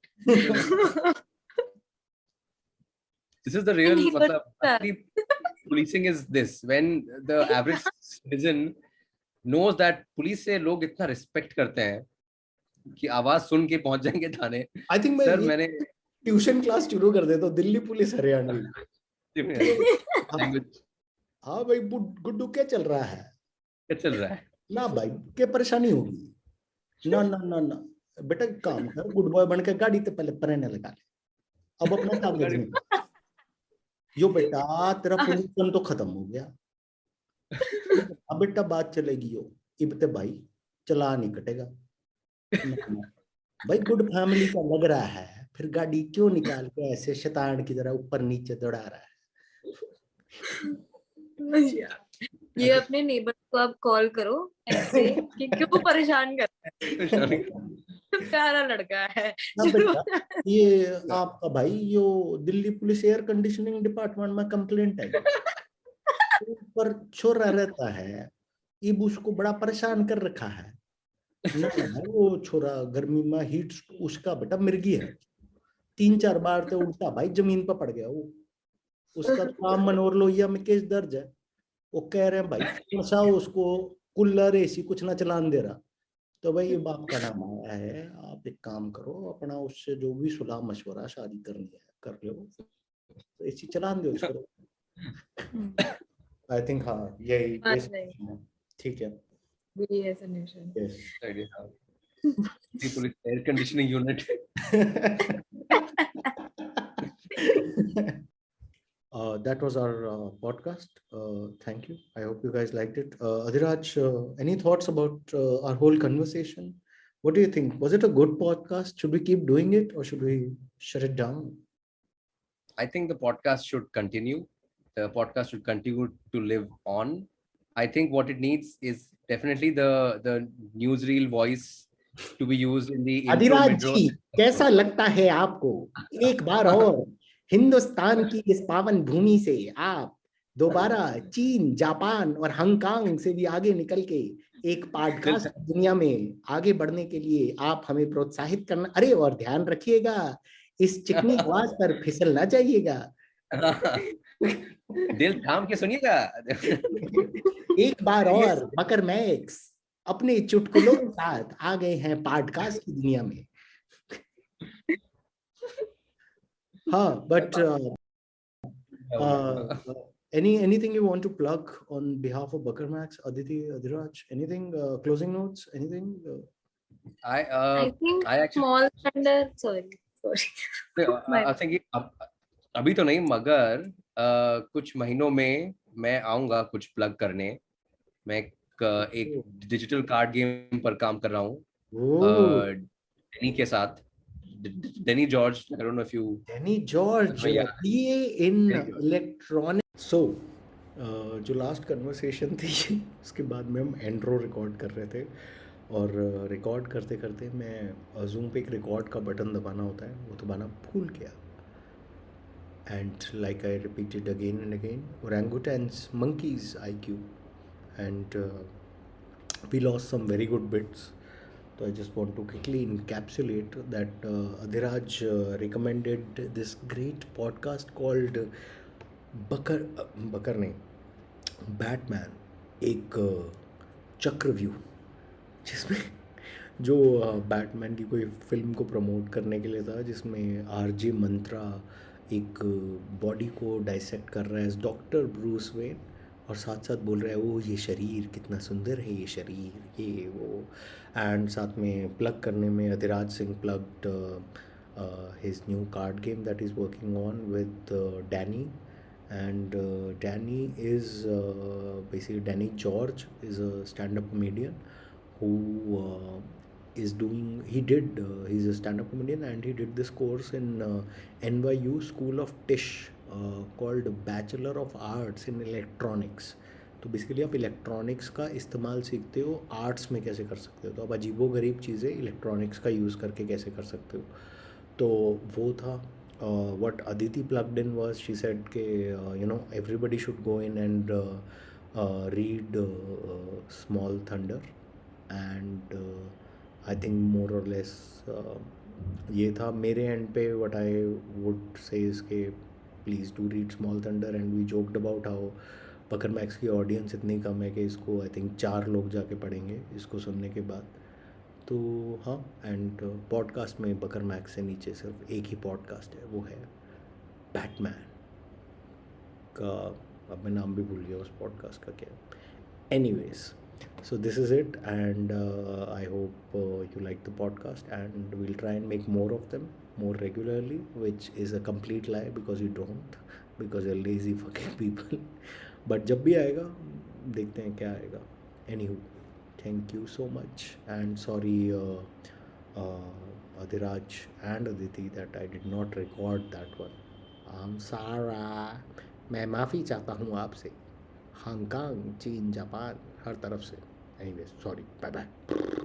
This is the real नहीं मतलब पता. असली policing is this, when the average citizen knows that police से लोग इतना रिस्पेक्ट करते हैं कि आवाज सुन के पहुंच जाएंगे थाने. आई थिंक मैं सर मैंने ट्यूशन क्लास शुरू कर देता हूँ, दिल्ली पुलिस हरियाणवी. लैंग्वेज हाँ भाई गुड्डू क्या चल रहा है क्या चल रहा है. ना भाई, क्या परेशानी होगी ना ना ना ना बेटा, एक काम कर, गुड बॉय बन के गाड़ी तो पहले परेने लगा ले, अब अपना कागज निकाल. यो बेटा तेरा पोजीशन तो खत्म हो गया, अब बेटा बात चलेगी यो इबते भाई, चला नहीं कटेगा. भाई गुड फैमिली का लग रहा है, फिर गाड़ी क्यों निकाल के ऐसे शैतान की तरह ऊपर नीचे दौड़ा रहा है. ये अपने नेबर को आप कॉल करो ऐसे कि क्यों परेशान कर रहा है. प्यारा लड़का है. ना बेटा, ये आपका भाई यो Delhi police air conditioning department में कंप्लेंट है, ऊपर छोरा रहता है, इब उसको बड़ा परेशान कर रखा है ना. वो छोरा गर्मी में हीट उसका बेटा मिर्गी है, 3-4 बार तो उल्टा भाई जमीन पर पड़ गया वो. उसका तो काम मनोहर लोहिया में केस दर्ज है. वो कह रहे हैं भाई नशा उसको कूलर AC कुछ ना चलान दे रहा. तो भाई ये बाप का नाम आया है, आप एक काम करो, अपना उससे जो भी सुलह मशवरा शादी करनी है कर लो, तो AC चलान दो उसको. आई थिंक हाँ यही ठीक है. BDS solution. Yes. Police air conditioning unit. That was our podcast. Thank you. I hope you guys liked it. Adhiraj, any thoughts about our whole conversation? What do you think? Was it a good podcast? Should we keep doing it or should we shut it down? I think the podcast should continue. The podcast should continue to live on. I think what it needs is definitely the newsreel voice to be used in the intro, Adhiraj midro. जी, कैसा लगता है आपको? एक बार और हिंदुस्तान की इस पावन भूमि से आप दोबारा चीन, जापान और हांगकांग से भी आगे निकल के एक पॉडकास्ट दुनिया में आगे बढ़ने के लिए आप हमें प्रोत्साहित करना. अरे और ध्यान रखिएगा, इस चिकनी आवाज पर फिसल ना जाइएगा. दिल थाम के सुनिएगा. एक बार और बकर मैक्स अपने चुटकुलों के साथ आ गए हैं पॉडकास्ट की दुनिया में. हाँ, but anything you want to plug on behalf of Bakar Max, Aditi, Adhiraj? Anything closing notes? Anything? I think I actually small vendor. Sorry. I think अभी तो नहीं, मगर कुछ महीनों में मैं आऊंगा कुछ प्लग करने. मैं एक डिजिटल कार्ड गेम पर काम कर रहा हूँ डेनी के साथ. Denny George, I don't know if you. Denny George, PA in electronic. So, जो लास्ट कन्वर्सेशन थी उसके बाद में हम एंड्रो रिकॉर्ड कर रहे थे और रिकॉर्ड करते करते मैं जूम पे एक रिकॉर्ड का बटन दबाना होता है, वो दबाना भूल गया. And like I repeated again and again, orangutans, monkeys IQ, and we lost some very good bits. So I just want to quickly encapsulate that Adhiraj recommended this great podcast called Bakar नहीं, Batman, एक चक्रव्यूह, जिसमें जो Batman की कोई film को promote करने के लिए था, जिसमें RJ मंत्रा एक बॉडी को डाइसेक्ट कर रहा है डॉक्टर ब्रूस वेन और साथ साथ बोल रहा है वो ये शरीर कितना सुंदर है, ये शरीर ये वो. एंड साथ में प्लग करने में Adhiraj Singh plugged his new card game that is working on with Danny. And Danny is basically Danny George is a stand-up comedian who is doing, he's a stand-up comedian, and he did this course in NYU School of Tisch called Bachelor of Arts in Electronics. तो basically आप electronics का इस्तेमाल सीखते हो arts में कैसे कर सकते हो, तो आप अजीबो गरीब चीज़ें इलेक्ट्रॉनिक्स का यूज़ करके कैसे कर सकते हो. तो वो था. What Aditi plugged in was, she said ke everybody should go in and read Small Thunder, and I think more or less ये था मेरे एंड पे. what I would say is के please do read Small Thunder, and we joked about how Bakar Max की audience इतनी कम है कि इसको आई थिंक 4 लोग जाके पढ़ेंगे इसको सुनने के बाद. तो हाँ, एंड पॉडकास्ट में बकर मैक्स से नीचे सिर्फ एक ही पॉडकास्ट है, वो है बैटमैन का. अब मैं नाम भी भूल गया उस पॉडकास्ट का क्या. Anyways, so this is it, and I hope you like the podcast, and we'll try and make more of them more regularly, which is a complete lie because you don't, because you're lazy fucking people. But जब भी आएगा देखते हैं क्या आएगा. Anywho, thank you so much, and sorry Adhiraj and Aditi that I did not record that one. I'm sorry. मैं माफ़ी चाहता हूँ आपसे, हांगकांग, चीन, जापान, हर तरफ से. Anyways, sorry. Bye bye.